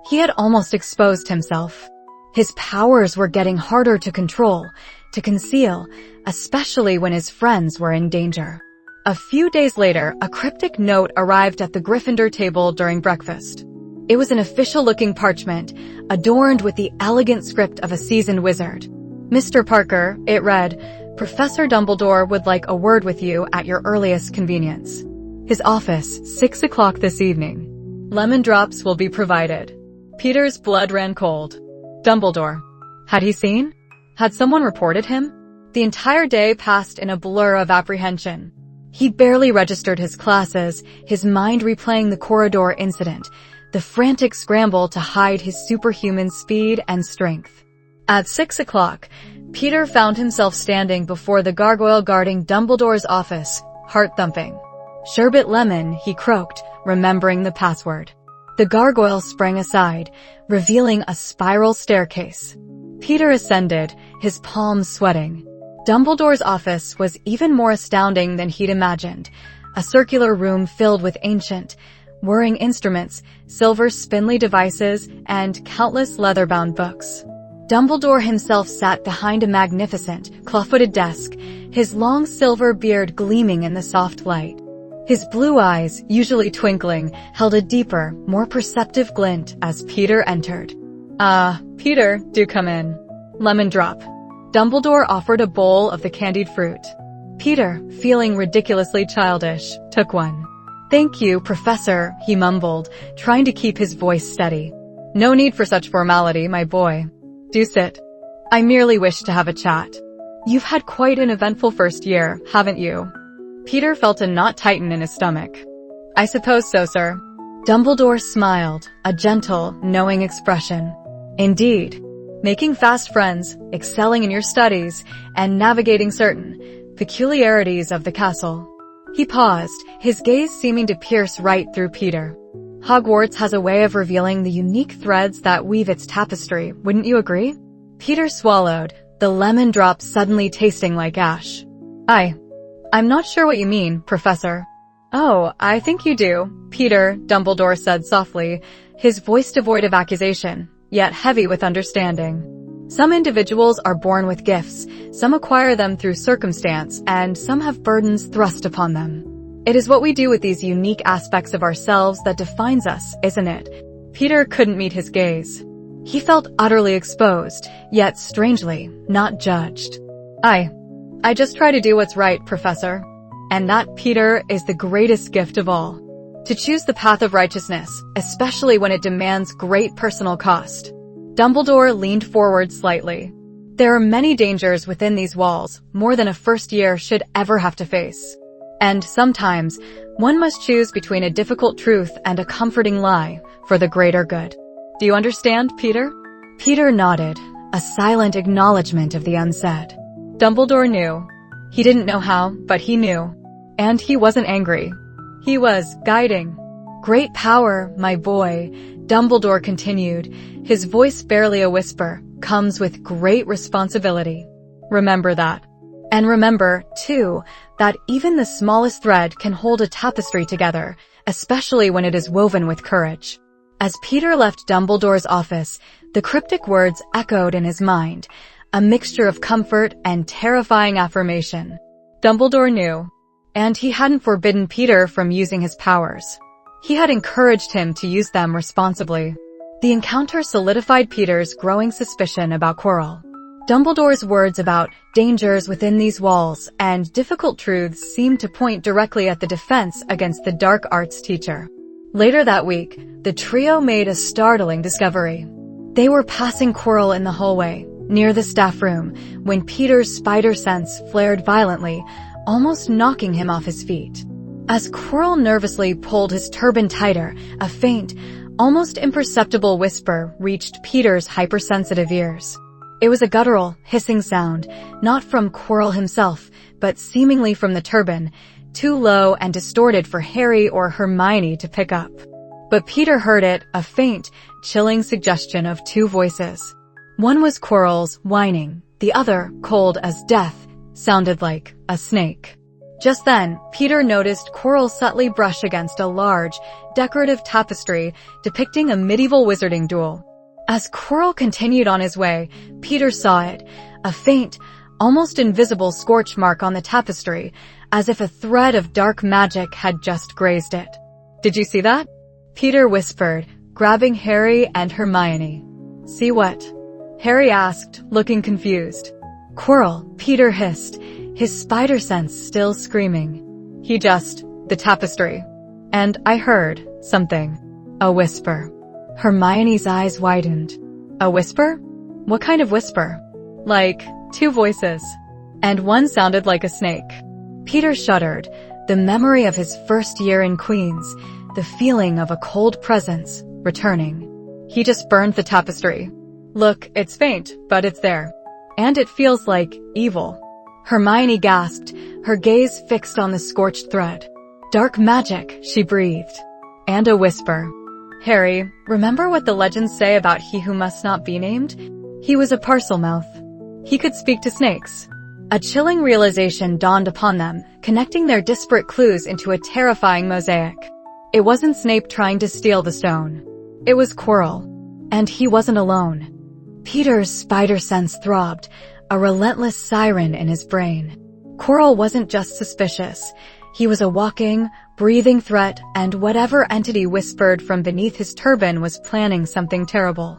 He had almost exposed himself. His powers were getting harder to control, to conceal, especially when his friends were in danger. A few days later, a cryptic note arrived at the Gryffindor table during breakfast. It was an official-looking parchment, adorned with the elegant script of a seasoned wizard. "Mr. Parker," it read, "Professor Dumbledore would like a word with you at your earliest convenience. His office, 6 o'clock this evening. Lemon drops will be provided." Peter's blood ran cold. Dumbledore. Had he seen? Had someone reported him? The entire day passed in a blur of apprehension. He barely registered his classes, his mind replaying the corridor incident, the frantic scramble to hide his superhuman speed and strength. At 6 o'clock, Peter found himself standing before the gargoyle guarding Dumbledore's office, heart thumping. "Sherbet lemon," he croaked, remembering the password. The gargoyle sprang aside, revealing a spiral staircase. Peter ascended, his palms sweating. Dumbledore's office was even more astounding than he'd imagined, a circular room filled with ancient, whirring instruments, silver spindly devices, and countless leather-bound books. Dumbledore himself sat behind a magnificent, claw-footed desk, his long silver beard gleaming in the soft light. His blue eyes, usually twinkling, held a deeper, more perceptive glint as Peter entered. Peter, do come in." "Lemon drop." Dumbledore offered a bowl of the candied fruit. Peter, feeling ridiculously childish, took one. "Thank you, Professor," he mumbled, trying to keep his voice steady. "No need for such formality, my boy. Do sit. I merely wish to have a chat. You've had quite an eventful first year, haven't you?" Peter felt a knot tighten in his stomach. "I suppose so, sir." Dumbledore smiled, a gentle, knowing expression. "Indeed. Making fast friends, excelling in your studies, and navigating certain peculiarities of the castle." He paused, his gaze seeming to pierce right through Peter. "Hogwarts has a way of revealing the unique threads that weave its tapestry, wouldn't you agree?" Peter swallowed, the lemon drop suddenly tasting like ash. I'm not sure what you mean, Professor. Oh, I think you do, Peter, Dumbledore said softly, his voice devoid of accusation, yet heavy with understanding. Some individuals are born with gifts, some acquire them through circumstance, and some have burdens thrust upon them. It is what we do with these unique aspects of ourselves that defines us, isn't it? Peter couldn't meet his gaze. He felt utterly exposed, yet strangely, not judged. I just try to do what's right, Professor. And that, Peter, is the greatest gift of all. To choose the path of righteousness, especially when it demands great personal cost. Dumbledore leaned forward slightly. There are many dangers within these walls, more than a first year should ever have to face. And sometimes, one must choose between a difficult truth and a comforting lie for the greater good. Do you understand, Peter? Peter nodded, a silent acknowledgement of the unsaid. Dumbledore knew. He didn't know how, but he knew. And he wasn't angry. He was guiding. Great power, my boy, Dumbledore continued, his voice barely a whisper, comes with great responsibility. Remember that. And remember, too, that even the smallest thread can hold a tapestry together, especially when it is woven with courage. As Peter left Dumbledore's office, the cryptic words echoed in his mind, a mixture of comfort and terrifying affirmation. Dumbledore knew, and he hadn't forbidden Peter from using his powers. He had encouraged him to use them responsibly. The encounter solidified Peter's growing suspicion about Quirrell. Dumbledore's words about dangers within these walls and difficult truths seemed to point directly at the defense against the dark arts teacher. Later that week, the trio made a startling discovery. They were passing Quirrell in the hallway, near the staff room, when Peter's spider sense flared violently, almost knocking him off his feet. As Quirrell nervously pulled his turban tighter, a faint, almost imperceptible whisper reached Peter's hypersensitive ears. It was a guttural, hissing sound, not from Quirrell himself, but seemingly from the turban, too low and distorted for Harry or Hermione to pick up. But Peter heard it, a faint, chilling suggestion of two voices. One was Quirrell's, whining. The other, cold as death, sounded like a snake. Just then, Peter noticed Quirrell subtly brush against a large, decorative tapestry depicting a medieval wizarding duel. As Quirrell continued on his way, Peter saw it, a faint, almost invisible scorch mark on the tapestry, as if a thread of dark magic had just grazed it. "Did you see that?" Peter whispered, grabbing Harry and Hermione. "See what?" Harry asked, looking confused. "Quirrell," Peter hissed, his spider sense still screaming. The tapestry. And I heard something. A whisper. Hermione's eyes widened. A whisper? What kind of whisper? Like, two voices. And one sounded like a snake. Peter shuddered, the memory of his first year in Queen's, the feeling of a cold presence, returning. He just burned the tapestry. Look, it's faint, but it's there. And it feels like evil. Hermione gasped, her gaze fixed on the scorched thread. Dark magic, she breathed. And a whisper. Harry, remember what the legends say about he who must not be named? He was a parselmouth. He could speak to snakes. A chilling realization dawned upon them, connecting their disparate clues into a terrifying mosaic. It wasn't Snape trying to steal the stone. It was Quirrell. And he wasn't alone. Peter's spider sense throbbed, a relentless siren in his brain. Quirrell wasn't just suspicious. He was a walking, breathing threat, and whatever entity whispered from beneath his turban was planning something terrible.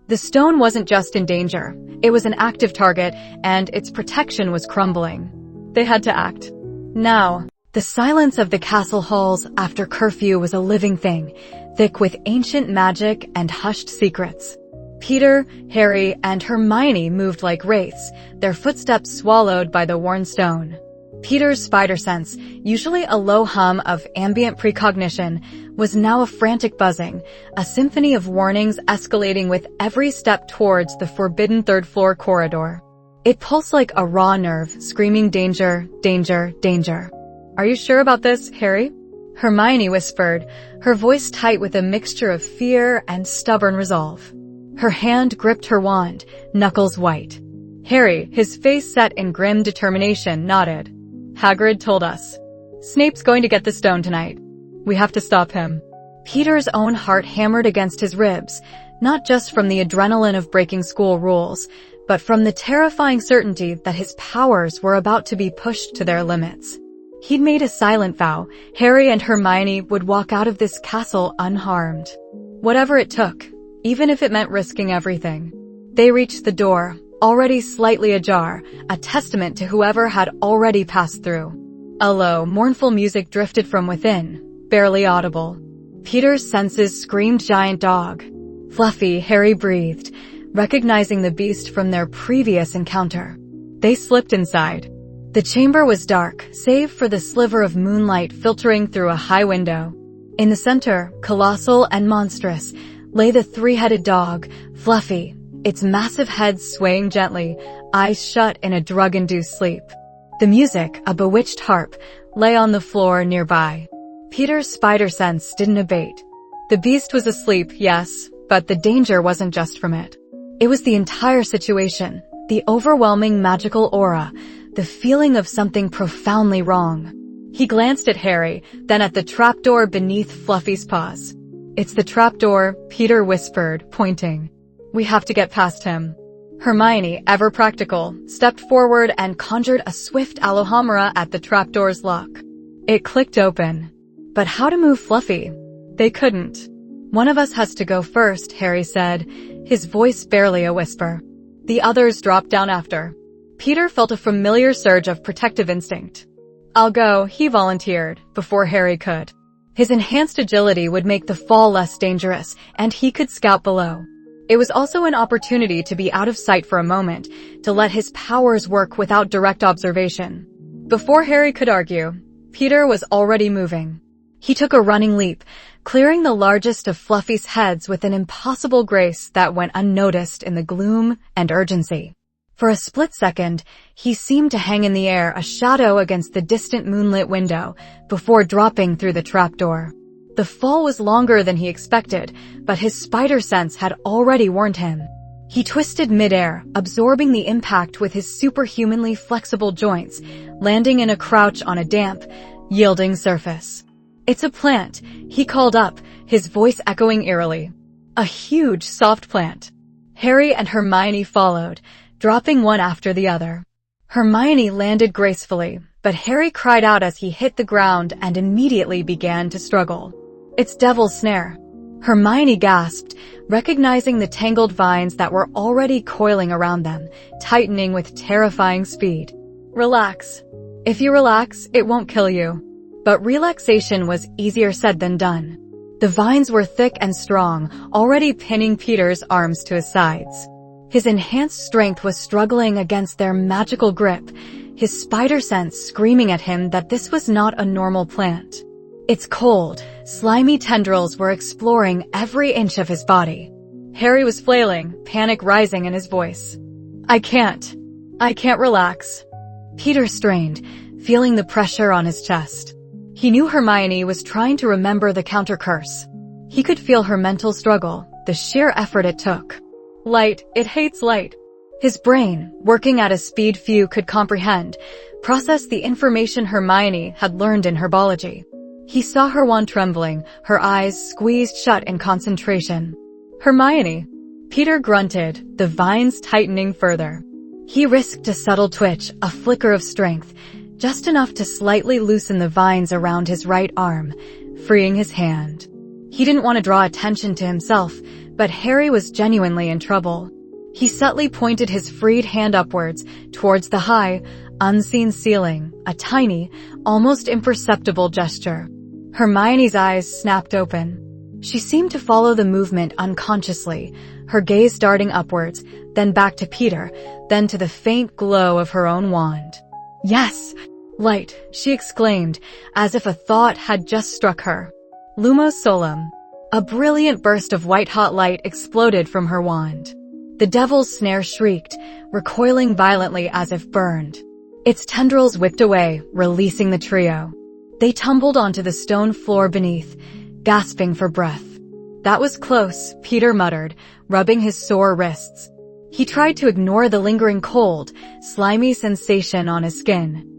The stone wasn't just in danger. It was an active target, and its protection was crumbling. They had to act. Now, the silence of the castle halls after curfew was a living thing, thick with ancient magic and hushed secrets. Peter, Harry, and Hermione moved like wraiths, their footsteps swallowed by the worn stone. Peter's spider sense, usually a low hum of ambient precognition, was now a frantic buzzing, a symphony of warnings escalating with every step towards the forbidden third-floor corridor. It pulsed like a raw nerve, screaming danger, danger, danger. Are you sure about this, Harry? Hermione whispered, her voice tight with a mixture of fear and stubborn resolve. Her hand gripped her wand, knuckles white. Harry, his face set in grim determination, nodded. Hagrid told us. Snape's going to get the stone tonight. We have to stop him. Peter's own heart hammered against his ribs, not just from the adrenaline of breaking school rules, but from the terrifying certainty that his powers were about to be pushed to their limits. He'd made a silent vow Harry and Hermione would walk out of this castle unharmed. Whatever it took, even if it meant risking everything. They reached the door, already slightly ajar, a testament to whoever had already passed through. A low, mournful music drifted from within, barely audible. Peter's senses screamed giant dog. Fluffy, Harry breathed, recognizing the beast from their previous encounter. They slipped inside. The chamber was dark, save for the sliver of moonlight filtering through a high window. In the center, colossal and monstrous, lay the three-headed dog, Fluffy, its massive head swaying gently, eyes shut in a drug-induced sleep. The music, a bewitched harp, lay on the floor nearby. Peter's spider sense didn't abate. The beast was asleep, yes, but the danger wasn't just from it. It was the entire situation, the overwhelming magical aura, the feeling of something profoundly wrong. He glanced at Harry, then at the trapdoor beneath Fluffy's paws. It's the trapdoor, Peter whispered, pointing. We have to get past him. Hermione, ever practical, stepped forward and conjured a swift Alohomora at the trapdoor's lock. It clicked open. But how to move Fluffy? They couldn't. One of us has to go first, Harry said, his voice barely a whisper. The others dropped down after. Peter felt a familiar surge of protective instinct. I'll go, he volunteered, before Harry could. His enhanced agility would make the fall less dangerous, and he could scout below. It was also an opportunity to be out of sight for a moment, to let his powers work without direct observation. Before Harry could argue, Peter was already moving. He took a running leap, clearing the largest of Fluffy's heads with an impossible grace that went unnoticed in the gloom and urgency. For a split second, he seemed to hang in the air, a shadow against the distant moonlit window, before dropping through the trapdoor. The fall was longer than he expected, but his spider sense had already warned him. He twisted midair, absorbing the impact with his superhumanly flexible joints, landing in a crouch on a damp, yielding surface. It's a plant, he called up, his voice echoing eerily. A huge, soft plant. Harry and Hermione followed, dropping one after the other. Hermione landed gracefully, but Harry cried out as he hit the ground and immediately began to struggle. It's Devil's Snare. Hermione gasped, recognizing the tangled vines that were already coiling around them, tightening with terrifying speed. Relax. If you relax, it won't kill you. But relaxation was easier said than done. The vines were thick and strong, already pinning Peter's arms to his sides. His enhanced strength was struggling against their magical grip, his spider sense screaming at him that this was not a normal plant. Its cold, slimy tendrils were exploring every inch of his body. Harry was flailing, panic rising in his voice. I can't relax. Peter strained, feeling the pressure on his chest. He knew Hermione was trying to remember the counter-curse. He could feel her mental struggle, the sheer effort it took. Light, it hates light. His brain, working at a speed few could comprehend, processed the information Hermione had learned in herbology. He saw her wand trembling, her eyes squeezed shut in concentration. Hermione. Peter grunted, the vines tightening further. He risked a subtle twitch, a flicker of strength, just enough to slightly loosen the vines around his right arm, freeing his hand. He didn't want to draw attention to himself, but Harry was genuinely in trouble. He subtly pointed his freed hand upwards, towards the high, unseen ceiling, a tiny, almost imperceptible gesture. Hermione's eyes snapped open. She seemed to follow the movement unconsciously, her gaze darting upwards, then back to Peter, then to the faint glow of her own wand. Yes! Light, she exclaimed, as if a thought had just struck her. Lumos Solum. A brilliant burst of white-hot light exploded from her wand. The Devil's Snare shrieked, recoiling violently as if burned. Its tendrils whipped away, releasing the trio. They tumbled onto the stone floor beneath, gasping for breath. That was close, Peter muttered, rubbing his sore wrists. He tried to ignore the lingering cold, slimy sensation on his skin.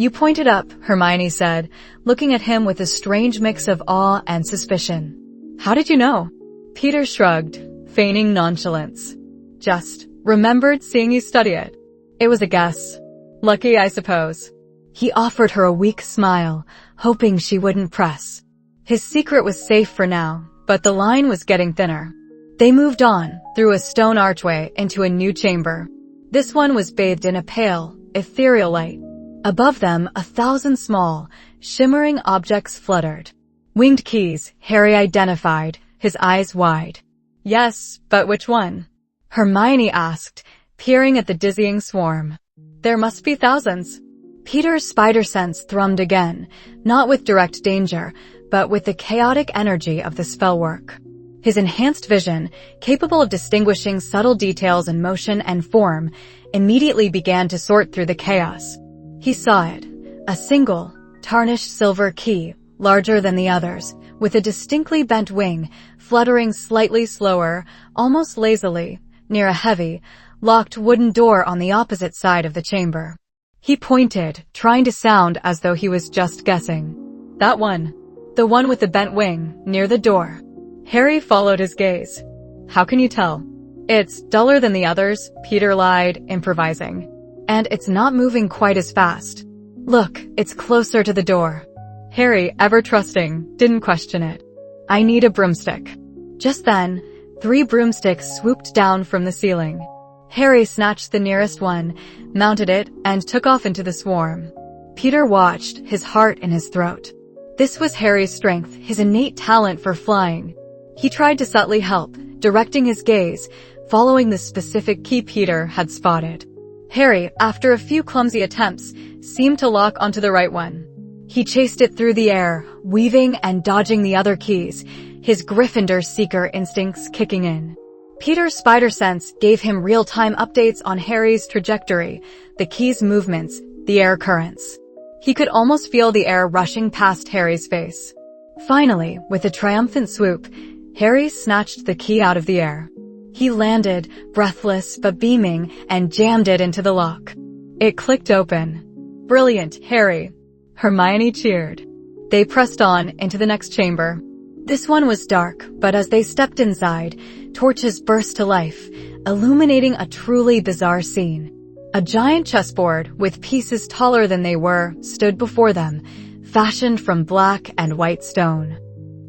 You pointed up, Hermione said, looking at him with a strange mix of awe and suspicion. How did you know? Peter shrugged, feigning nonchalance. Just remembered seeing you study it. It was a guess. Lucky, I suppose. He offered her a weak smile, hoping she wouldn't press. His secret was safe for now, but the line was getting thinner. They moved on, through a stone archway, into a new chamber. This one was bathed in a pale, ethereal light. Above them, 1,000 small, shimmering objects fluttered. Winged keys, Harry identified, his eyes wide. Yes, but which one? Hermione asked, peering at the dizzying swarm. There must be thousands. Peter's spider sense thrummed again, not with direct danger, but with the chaotic energy of the spellwork. His enhanced vision, capable of distinguishing subtle details in motion and form, immediately began to sort through the chaos. He saw it, a single, tarnished silver key, larger than the others, with a distinctly bent wing, fluttering slightly slower, almost lazily, near a heavy, locked wooden door on the opposite side of the chamber. He pointed, trying to sound as though he was just guessing. That one. The one with the bent wing, near the door. Harry followed his gaze. How can you tell? It's duller than the others, Peter lied, improvising. And it's not moving quite as fast. Look, it's closer to the door. Harry, ever trusting, didn't question it. I need a broomstick. Just then, 3 broomsticks swooped down from the ceiling. Harry snatched the nearest one, mounted it, and took off into the swarm. Peter watched, his heart in his throat. This was Harry's strength, his innate talent for flying. He tried to subtly help, directing his gaze, following the specific key Peter had spotted. Harry, after a few clumsy attempts, seemed to lock onto the right one. He chased it through the air, weaving and dodging the other keys, his Gryffindor seeker instincts kicking in. Peter's spider sense gave him real-time updates on Harry's trajectory, the key's movements, the air currents. He could almost feel the air rushing past Harry's face. Finally, with a triumphant swoop, Harry snatched the key out of the air. He landed, breathless but beaming, and jammed it into the lock. It clicked open. Brilliant, Harry. Hermione cheered. They pressed on into the next chamber. This one was dark, but as they stepped inside, torches burst to life, illuminating a truly bizarre scene. A giant chessboard, with pieces taller than they were, stood before them, fashioned from black and white stone.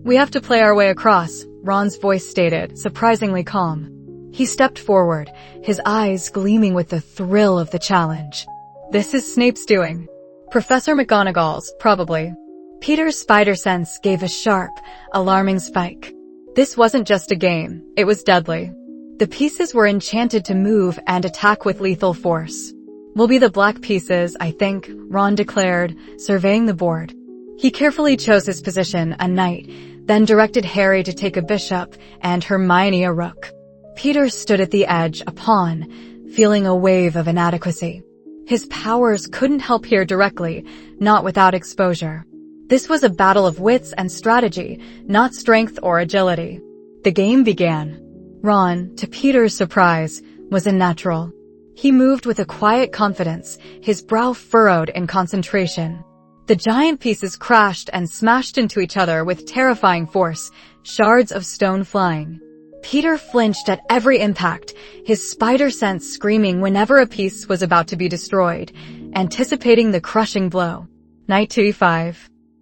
We have to play our way across, Ron's voice stated, surprisingly calm. He stepped forward, his eyes gleaming with the thrill of the challenge. This is Snape's doing. Professor McGonagall's, probably. Peter's spider sense gave a sharp, alarming spike. This wasn't just a game, it was deadly. The pieces were enchanted to move and attack with lethal force. We'll be the black pieces, I think, Ron declared, surveying the board. He carefully chose his position, a knight, then directed Harry to take a bishop and Hermione a rook. Peter stood at the edge, a pawn, feeling a wave of inadequacy. His powers couldn't help here directly, not without exposure. This was a battle of wits and strategy, not strength or agility. The game began. Ron, to Peter's surprise, was a natural. He moved with a quiet confidence, his brow furrowed in concentration. The giant pieces crashed and smashed into each other with terrifying force, shards of stone flying. Peter flinched at every impact, his spider sense screaming whenever a piece was about to be destroyed, anticipating the crushing blow. Knight to e5.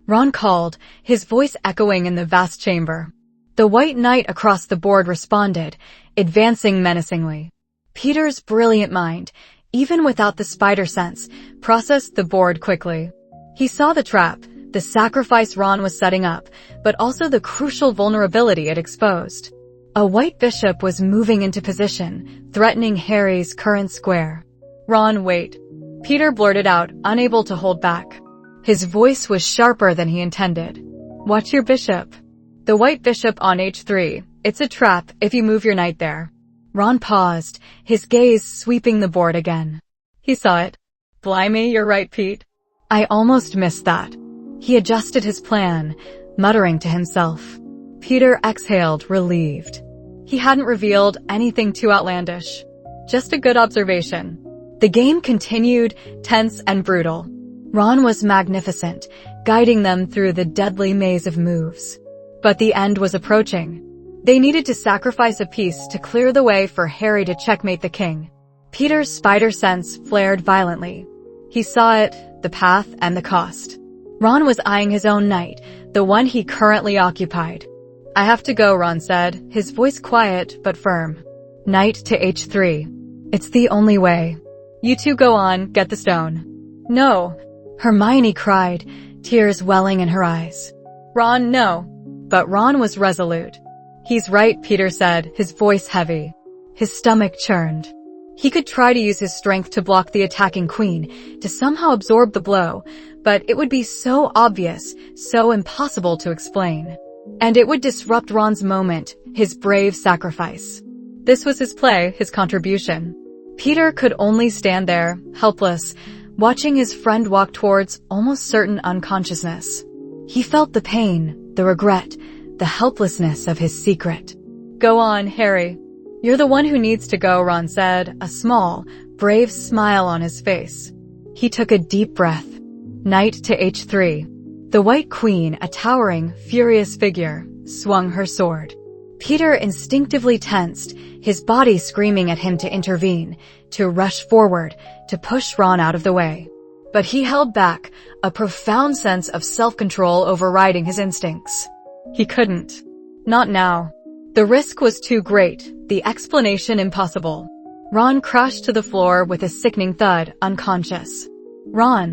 Ron called, his voice echoing in the vast chamber. The white knight across the board responded, advancing menacingly. Peter's brilliant mind, even without the spider sense, processed the board quickly. He saw the trap, the sacrifice Ron was setting up, but also the crucial vulnerability it exposed. A white bishop was moving into position, threatening Harry's current square. Ron, wait. Peter blurted out, unable to hold back. His voice was sharper than he intended. Watch your bishop. The white bishop on h3. It's a trap if you move your knight there. Ron paused, his gaze sweeping the board again. He saw it. Blimey, you're right, Pete. I almost missed that. He adjusted his plan, muttering to himself. Peter exhaled, relieved. He hadn't revealed anything too outlandish. Just a good observation. The game continued, tense and brutal. Ron was magnificent, guiding them through the deadly maze of moves. But the end was approaching. They needed to sacrifice a piece to clear the way for Harry to checkmate the king. Peter's spider sense flared violently. He saw it, the path, and the cost. Ron was eyeing his own knight, the one he currently occupied. "I have to go," Ron said, his voice quiet but firm. "Knight to H3. It's the only way. You two go on, get the stone." "No," Hermione cried, tears welling in her eyes. "Ron, no." But Ron was resolute. "He's right," Peter said, his voice heavy. His stomach churned. He could try to use his strength to block the attacking queen, to somehow absorb the blow, but it would be so obvious, so impossible to explain. And it would disrupt Ron's moment, his brave sacrifice. This was his play, his contribution. Peter could only stand there, helpless, watching his friend walk towards almost certain unconsciousness. He felt the pain, the regret, the helplessness of his secret. "Go on, Harry. You're the one who needs to go," Ron said, a small, brave smile on his face. He took a deep breath. Knight to H3. The White Queen, a towering, furious figure, swung her sword. Peter instinctively tensed, his body screaming at him to intervene, to rush forward, to push Ron out of the way. But he held back, a profound sense of self-control overriding his instincts. He couldn't. Not now. The risk was too great, the explanation impossible. Ron crashed to the floor with a sickening thud, unconscious. "Ron!"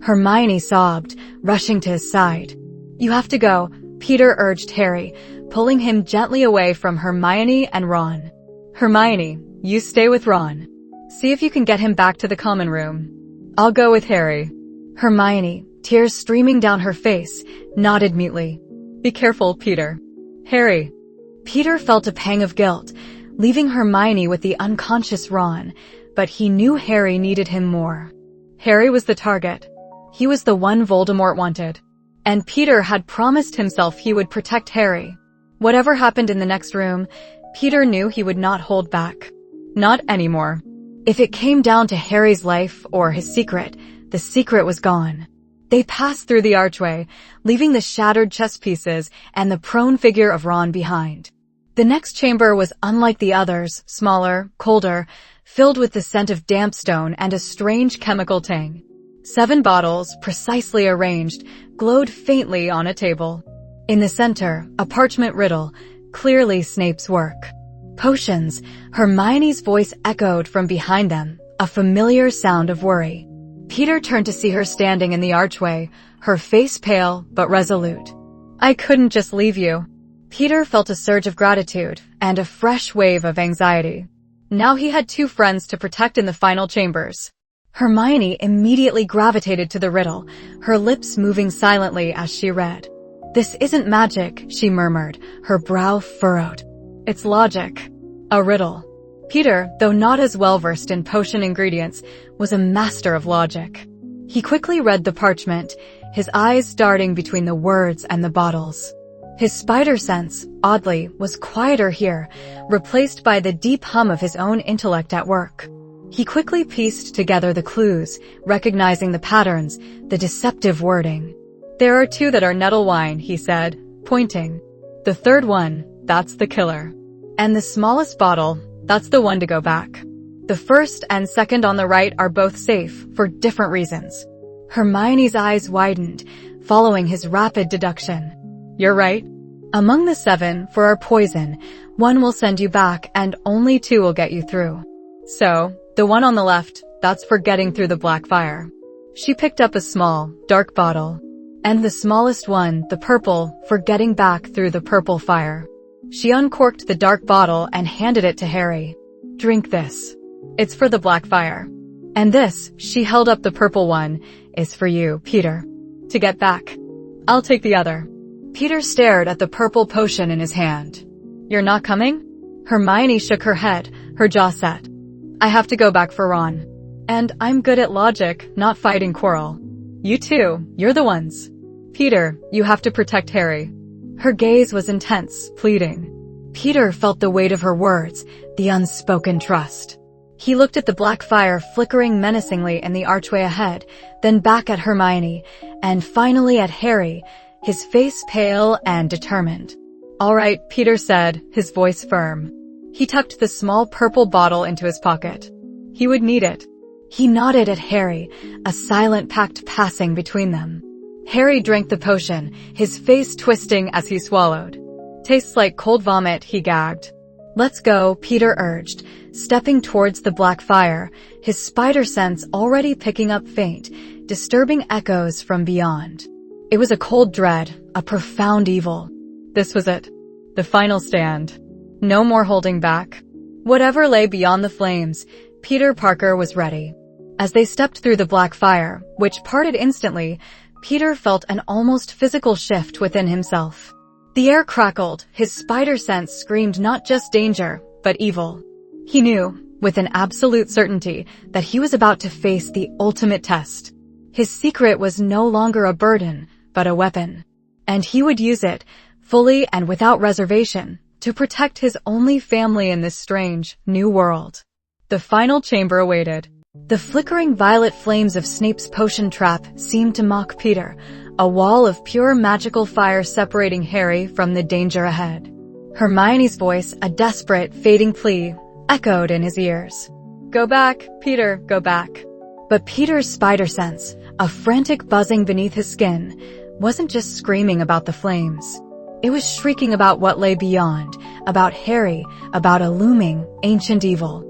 Hermione sobbed, rushing to his side. "You have to go," Peter urged Harry, pulling him gently away from Hermione and Ron. "Hermione, you stay with Ron. See if you can get him back to the common room. I'll go with Harry." Hermione, tears streaming down her face, nodded mutely. "Be careful, Peter." "Harry." Peter felt a pang of guilt, leaving Hermione with the unconscious Ron, but he knew Harry needed him more. Harry was the target. He was the one Voldemort wanted. And Peter had promised himself he would protect Harry. Whatever happened in the next room, Peter knew he would not hold back. Not anymore. If it came down to Harry's life or his secret, the secret was gone. They passed through the archway, leaving the shattered chess pieces and the prone figure of Ron behind. The next chamber was unlike the others, smaller, colder, filled with the scent of damp stone and a strange chemical tang. 7 bottles, precisely arranged, glowed faintly on a table. In the center, a parchment riddle, clearly Snape's work. "Potions," Hermione's voice echoed from behind them, a familiar sound of worry. Peter turned to see her standing in the archway, her face pale but resolute. "I couldn't just leave you." Peter felt a surge of gratitude and a fresh wave of anxiety. Now he had 2 friends to protect in the final chambers. Hermione immediately gravitated to the riddle, her lips moving silently as she read. "This isn't magic," she murmured, her brow furrowed. "It's logic." A riddle. Peter, though not as well-versed in potion ingredients, was a master of logic. He quickly read the parchment, his eyes darting between the words and the bottles. His spider sense, oddly, was quieter here, replaced by the deep hum of his own intellect at work. He quickly pieced together the clues, recognizing the patterns, the deceptive wording. "There are 2 that are nettle wine," he said, pointing. "The third one, that's the killer. And the smallest bottle, that's the one to go back. The first and second on the right are both safe, for different reasons." Hermione's eyes widened, following his rapid deduction. "You're right. Among the 7, for our poison, 1 will send you back and only 2 will get you through. So, the one on the left, that's for getting through the black fire." She picked up a small, dark bottle. "And the smallest one, the purple, for getting back through the purple fire." She uncorked the dark bottle and handed it to Harry. "Drink this. It's for the black fire. And this," she held up the purple one, "is for you, Peter. To get back. I'll take the other." Peter stared at the purple potion in his hand. "You're not coming?" Hermione shook her head, her jaw set. "I have to go back for Ron. And I'm good at logic, not fighting Quirrell. You too, you're the ones. Peter, you have to protect Harry." Her gaze was intense, pleading. Peter felt the weight of her words, the unspoken trust. He looked at the black fire flickering menacingly in the archway ahead, then back at Hermione, and finally at Harry, his face pale and determined. "All right," Peter said, his voice firm. He tucked the small purple bottle into his pocket. He would need it. He nodded at Harry, a silent pact passing between them. Harry drank the potion, his face twisting as he swallowed. "Tastes like cold vomit," he gagged. "Let's go," Peter urged, stepping towards the black fire, his spider sense already picking up faint, disturbing echoes from beyond. It was a cold dread, a profound evil. This was it. The final stand. No more holding back. Whatever lay beyond the flames, Peter Parker was ready. As they stepped through the black fire, which parted instantly, Peter felt an almost physical shift within himself. The air crackled, his spider sense screamed not just danger, but evil. He knew, with an absolute certainty, that he was about to face the ultimate test. His secret was no longer a burden, but a weapon. And he would use it, fully and without reservation, to protect his only family in this strange, new world. The final chamber awaited. The flickering violet flames of Snape's potion trap seemed to mock Peter, a wall of pure magical fire separating Harry from the danger ahead. Hermione's voice, a desperate, fading plea, echoed in his ears. "Go back, Peter, go back." But Peter's spider sense, a frantic buzzing beneath his skin, wasn't just screaming about the flames. It was shrieking about what lay beyond, about Harry, about a looming, ancient evil.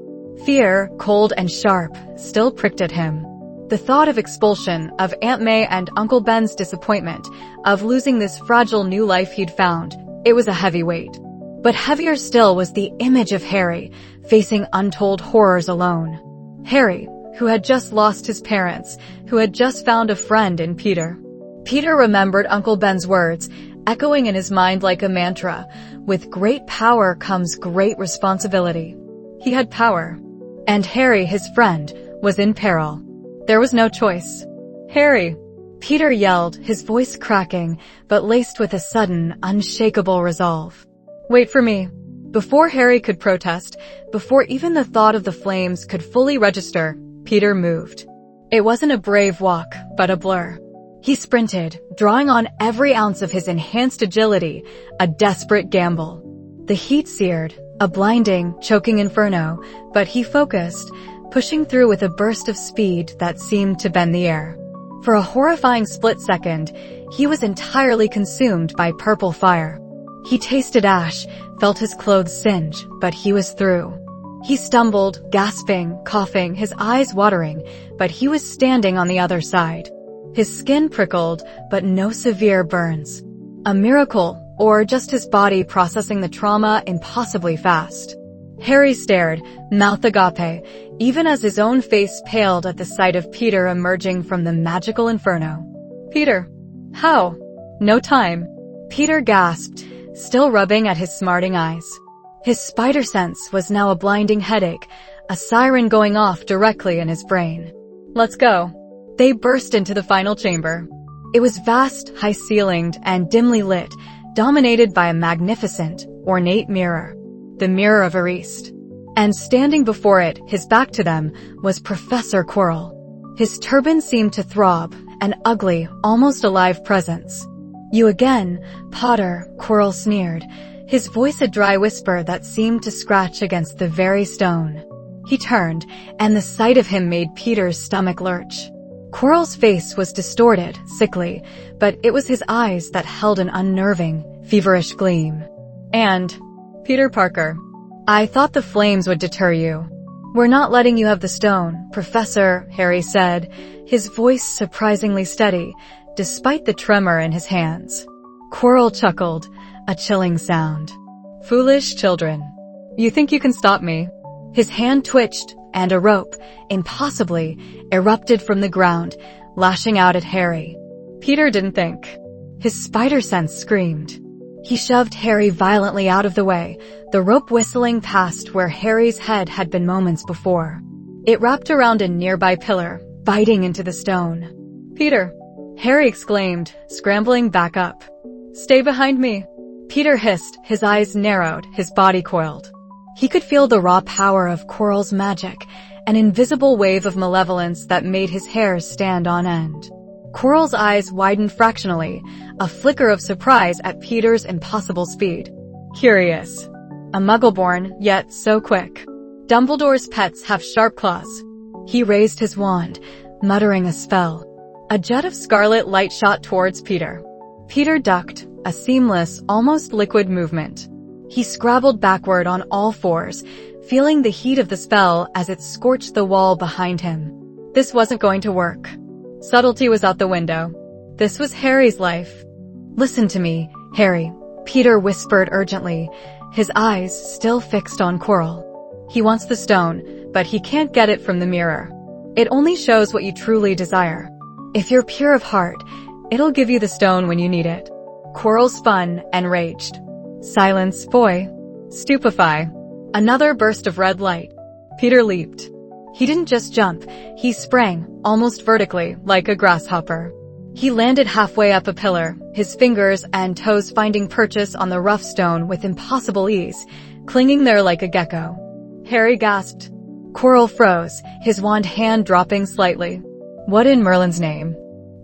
Fear, cold and sharp, still pricked at him. The thought of expulsion, of Aunt May and Uncle Ben's disappointment, of losing this fragile new life he'd found, it was a heavy weight. But heavier still was the image of Harry, facing untold horrors alone. Harry, who had just lost his parents, who had just found a friend in Peter. Peter remembered Uncle Ben's words, echoing in his mind like a mantra, "With great power comes great responsibility." He had power. And Harry, his friend, was in peril. There was no choice. "Harry!" Peter yelled, his voice cracking, but laced with a sudden, unshakable resolve. "Wait for me." Before Harry could protest, before even the thought of the flames could fully register, Peter moved. It wasn't a brave walk, but a blur. He sprinted, drawing on every ounce of his enhanced agility, a desperate gamble. The heat seared, a blinding, choking inferno, but he focused, pushing through with a burst of speed that seemed to bend the air. For a horrifying split second, he was entirely consumed by purple fire. He tasted ash, felt his clothes singe, but he was through. He stumbled, gasping, coughing, his eyes watering, but he was standing on the other side. His skin prickled, but no severe burns. A miracle, or just his body processing the trauma impossibly fast. Harry stared, mouth agape, even as his own face paled at the sight of Peter emerging from the magical inferno. "Peter! How?" "No time." Peter gasped, still rubbing at his smarting eyes. His spider sense was now a blinding headache, a siren going off directly in his brain. "Let's go." They burst into the final chamber. It was vast, high-ceilinged, and dimly lit, dominated by a magnificent, ornate mirror. The Mirror of Ariste. And standing before it, his back to them, was Professor Quirrell. His turban seemed to throb, an ugly, almost alive presence. "You again, Potter," Quirrell sneered, his voice a dry whisper that seemed to scratch against the very stone. He turned, and the sight of him made Peter's stomach lurch. Quirrell's face was distorted, sickly, but it was his eyes that held an unnerving, feverish gleam. "And, Peter Parker, I thought the flames would deter you." "We're not letting you have the stone, Professor," Harry said, his voice surprisingly steady, despite the tremor in his hands. Quirrell chuckled, a chilling sound. "Foolish children. You think you can stop me?" His hand twitched, and a rope, impossibly, erupted from the ground, lashing out at Harry. Peter didn't think. His spider sense screamed. He shoved Harry violently out of the way, the rope whistling past where Harry's head had been moments before. It wrapped around a nearby pillar, biting into the stone. "Peter!" Harry exclaimed, scrambling back up. "Stay behind me!" Peter hissed, his eyes narrowed, his body coiled. He could feel the raw power of Quirrell's magic, an invisible wave of malevolence that made his hair stand on end. Quirrell's eyes widened fractionally, a flicker of surprise at Peter's impossible speed. Curious. A Muggle-born, yet so quick. Dumbledore's pets have sharp claws. He raised his wand, muttering a spell. A jet of scarlet light shot towards Peter. Peter ducked, a seamless, almost liquid movement. He scrabbled backward on all fours, feeling the heat of the spell as it scorched the wall behind him. This wasn't going to work. Subtlety was out the window. This was Harry's life. "Listen to me, Harry," Peter whispered urgently, his eyes still fixed on Quirrell. "He wants the stone, but he can't get it from the mirror. It only shows what you truly desire. If you're pure of heart, it'll give you the stone when you need it." Quirrell spun and raged. "Silence, boy. Stupefy." Another burst of red light. Peter leaped. He didn't just jump, he sprang, almost vertically, like a grasshopper. He landed halfway up a pillar, his fingers and toes finding purchase on the rough stone with impossible ease, clinging there like a gecko. Harry gasped. Quirrell froze, his wand hand dropping slightly. What in Merlin's name?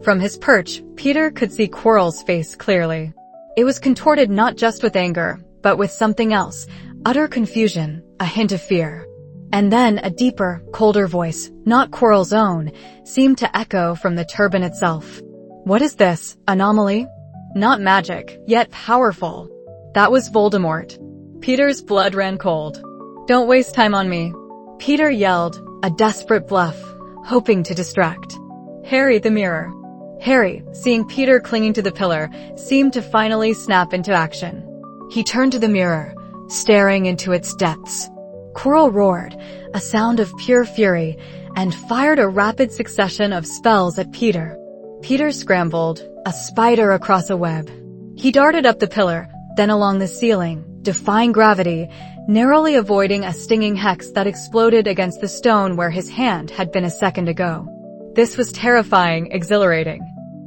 From his perch, Peter could see Quirrell's face clearly. It was contorted not just with anger, but with something else, utter confusion, a hint of fear. And then a deeper, colder voice, not Quirrell's own, seemed to echo from the turban itself. What is this, anomaly? Not magic, yet powerful. That was Voldemort. Peter's blood ran cold. Don't waste time on me. Peter yelled, a desperate bluff, hoping to distract. Harry, the mirror. Harry, seeing Peter clinging to the pillar, seemed to finally snap into action. He turned to the mirror, staring into its depths. Quirrell roared, a sound of pure fury, and fired a rapid succession of spells at Peter. Peter scrambled, a spider across a web. He darted up the pillar, then along the ceiling, defying gravity, narrowly avoiding a stinging hex that exploded against the stone where his hand had been a second ago. This was terrifying, exhilarating.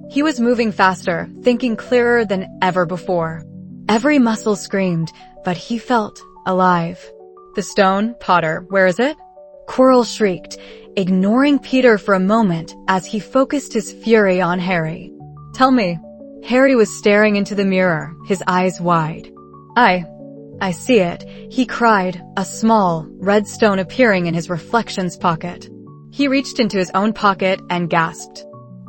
He was moving faster, thinking clearer than ever before. Every muscle screamed, but he felt alive. The stone, Potter, where is it? Quirrell shrieked, ignoring Peter for a moment as he focused his fury on Harry. Tell me. Harry was staring into the mirror, his eyes wide. I see it, he cried, a small, red stone appearing in his reflections pocket. He reached into his own pocket and gasped.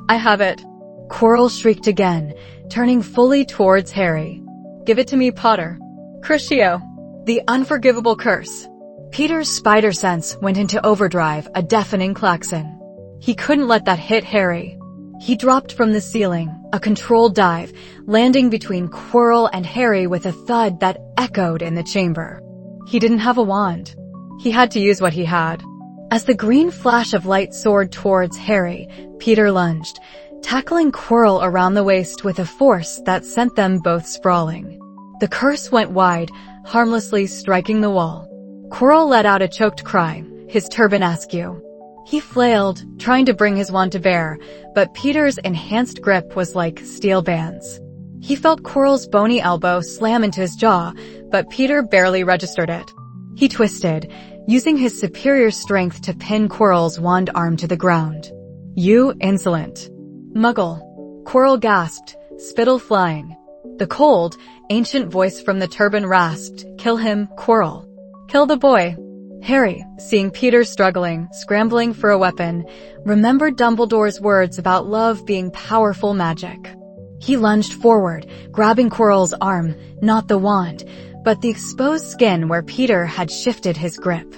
I have it. Quirrell shrieked again, turning fully towards Harry. Give it to me, Potter. Crucio. The unforgivable curse. Peter's spider sense went into overdrive, a deafening klaxon. He couldn't let that hit Harry. He dropped from the ceiling, a controlled dive, landing between Quirrell and Harry with a thud that echoed in the chamber. He didn't have a wand. He had to use what he had. As the green flash of light soared towards Harry, Peter lunged, tackling Quirrell around the waist with a force that sent them both sprawling. The curse went wide, harmlessly striking the wall. Quirrell let out a choked cry, his turban askew. He flailed, trying to bring his wand to bear, but Peter's enhanced grip was like steel bands. He felt Quirrell's bony elbow slam into his jaw, but Peter barely registered it. He twisted, using his superior strength to pin Quirrell's wand arm to the ground. You insolent Muggle. Quirrell gasped, spittle flying. The cold, ancient voice from the turban rasped, Kill him, Quirrell. Kill the boy. Harry, seeing Peter struggling, scrambling for a weapon, remembered Dumbledore's words about love being powerful magic. He lunged forward, grabbing Quirrell's arm, not the wand, but the exposed skin where Peter had shifted his grip.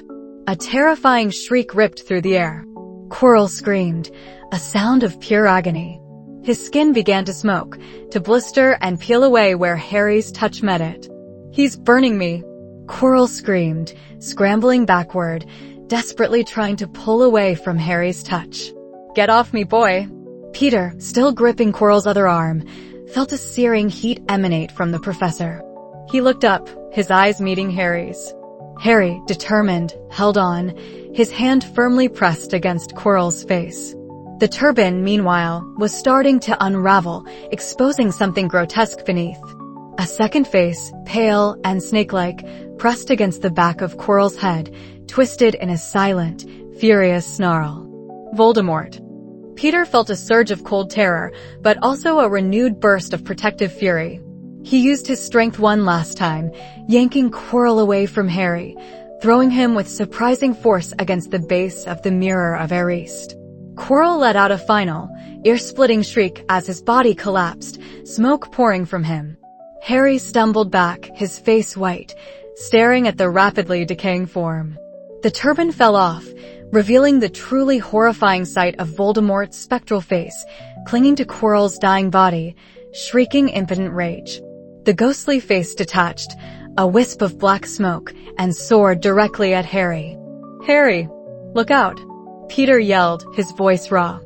A terrifying shriek ripped through the air. Quirrell screamed, a sound of pure agony. His skin began to smoke, to blister and peel away where Harry's touch met it. He's burning me. Quirrell screamed, scrambling backward, desperately trying to pull away from Harry's touch. Get off me, boy. Peter, still gripping Quirrell's other arm, felt a searing heat emanate from the professor. He looked up, his eyes meeting Harry's. Harry, determined, held on, his hand firmly pressed against Quirrell's face. The turban, meanwhile, was starting to unravel, exposing something grotesque beneath. A second face, pale and snake-like, pressed against the back of Quirrell's head, twisted in a silent, furious snarl. Voldemort. Peter felt a surge of cold terror, but also a renewed burst of protective fury. He used his strength one last time, yanking Quirrell away from Harry, throwing him with surprising force against the base of the Mirror of Erist. Quirrell let out a final, ear-splitting shriek as his body collapsed, smoke pouring from him. Harry stumbled back, his face white, staring at the rapidly decaying form. The turban fell off, revealing the truly horrifying sight of Voldemort's spectral face, clinging to Quirrell's dying body, shrieking impotent rage. The ghostly face detached, a wisp of black smoke, and soared directly at Harry. "Harry, look out!" Peter yelled, his voice raw.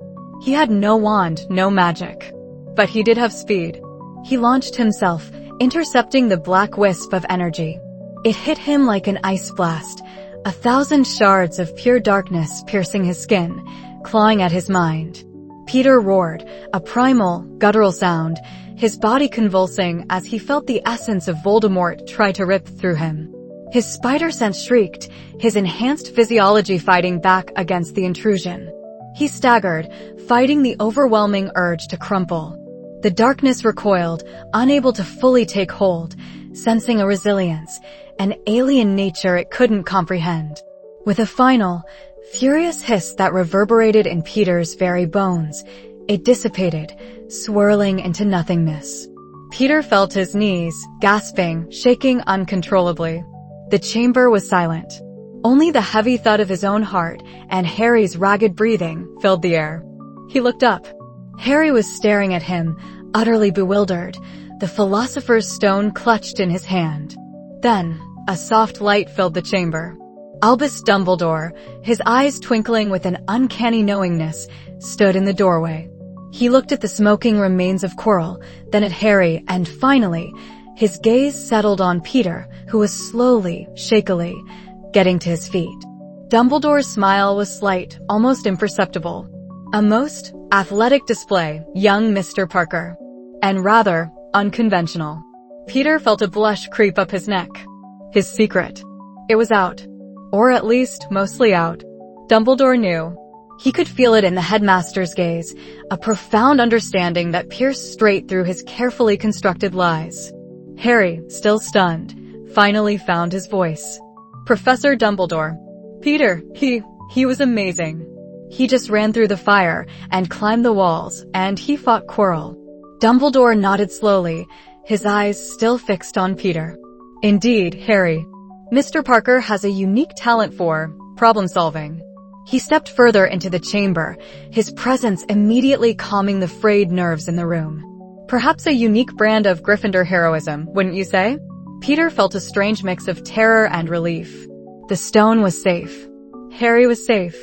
He had no wand, no magic. But he did have speed. He launched himself, intercepting the black wisp of energy. It hit him like an ice blast, 1,000 shards of pure darkness piercing his skin, clawing at his mind. Peter roared, a primal, guttural sound, his body convulsing as he felt the essence of Voldemort try to rip through him. His spider sense shrieked, his enhanced physiology fighting back against the intrusion. He staggered, fighting the overwhelming urge to crumple. The darkness recoiled, unable to fully take hold, sensing a resilience, an alien nature it couldn't comprehend. With a final, furious hiss that reverberated in Peter's very bones, it dissipated, swirling into nothingness. Peter felt his knees, gasping, shaking uncontrollably. The chamber was silent. Only the heavy thud of his own heart and Harry's ragged breathing filled the air. He looked up. Harry was staring at him, utterly bewildered, the Philosopher's Stone clutched in his hand. Then, a soft light filled the chamber. Albus Dumbledore, his eyes twinkling with an uncanny knowingness, stood in the doorway. He looked at the smoking remains of Quirrell, then at Harry, and finally, his gaze settled on Peter, who was slowly, shakily, getting to his feet. Dumbledore's smile was slight, almost imperceptible. A most athletic display, young Mr. Parker. And rather unconventional. Peter felt a blush creep up his neck. His secret. It was out. Or at least, mostly out. Dumbledore knew. He could feel it in the headmaster's gaze, a profound understanding that pierced straight through his carefully constructed lies. Harry, still stunned, finally found his voice. "Professor Dumbledore. Peter, he was amazing. He just ran through the fire and climbed the walls, and he fought Quirrell." Dumbledore nodded slowly, his eyes still fixed on Peter. "Indeed, Harry. Mr. Parker has a unique talent for problem-solving." He stepped further into the chamber, his presence immediately calming the frayed nerves in the room. Perhaps a unique brand of Gryffindor heroism, wouldn't you say? Peter felt a strange mix of terror and relief. The stone was safe. Harry was safe.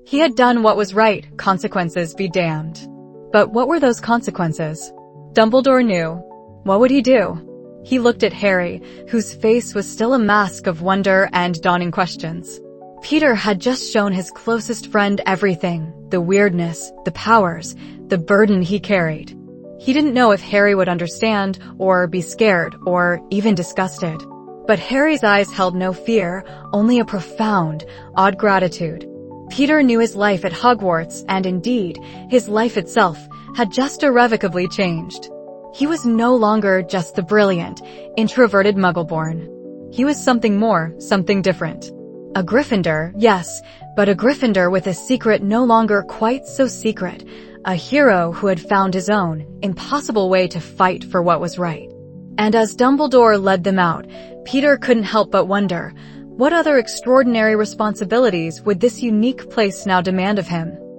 He had done what was right, consequences be damned. But what were those consequences? Dumbledore knew. What would he do? He looked at Harry, whose face was still a mask of wonder and dawning questions. Peter had just shown his closest friend everything, the weirdness, the powers, the burden he carried. He didn't know if Harry would understand, or be scared, or even disgusted. But Harry's eyes held no fear, only a profound, odd gratitude. Peter knew his life at Hogwarts, and indeed, his life itself, had just irrevocably changed. He was no longer just the brilliant, introverted Muggle-born. He was something more, something different. A Gryffindor, yes, but a Gryffindor with a secret no longer quite so secret. A hero who had found his own, impossible way to fight for what was right. And as Dumbledore led them out, Peter couldn't help but wonder, what other extraordinary responsibilities would this unique place now demand of him?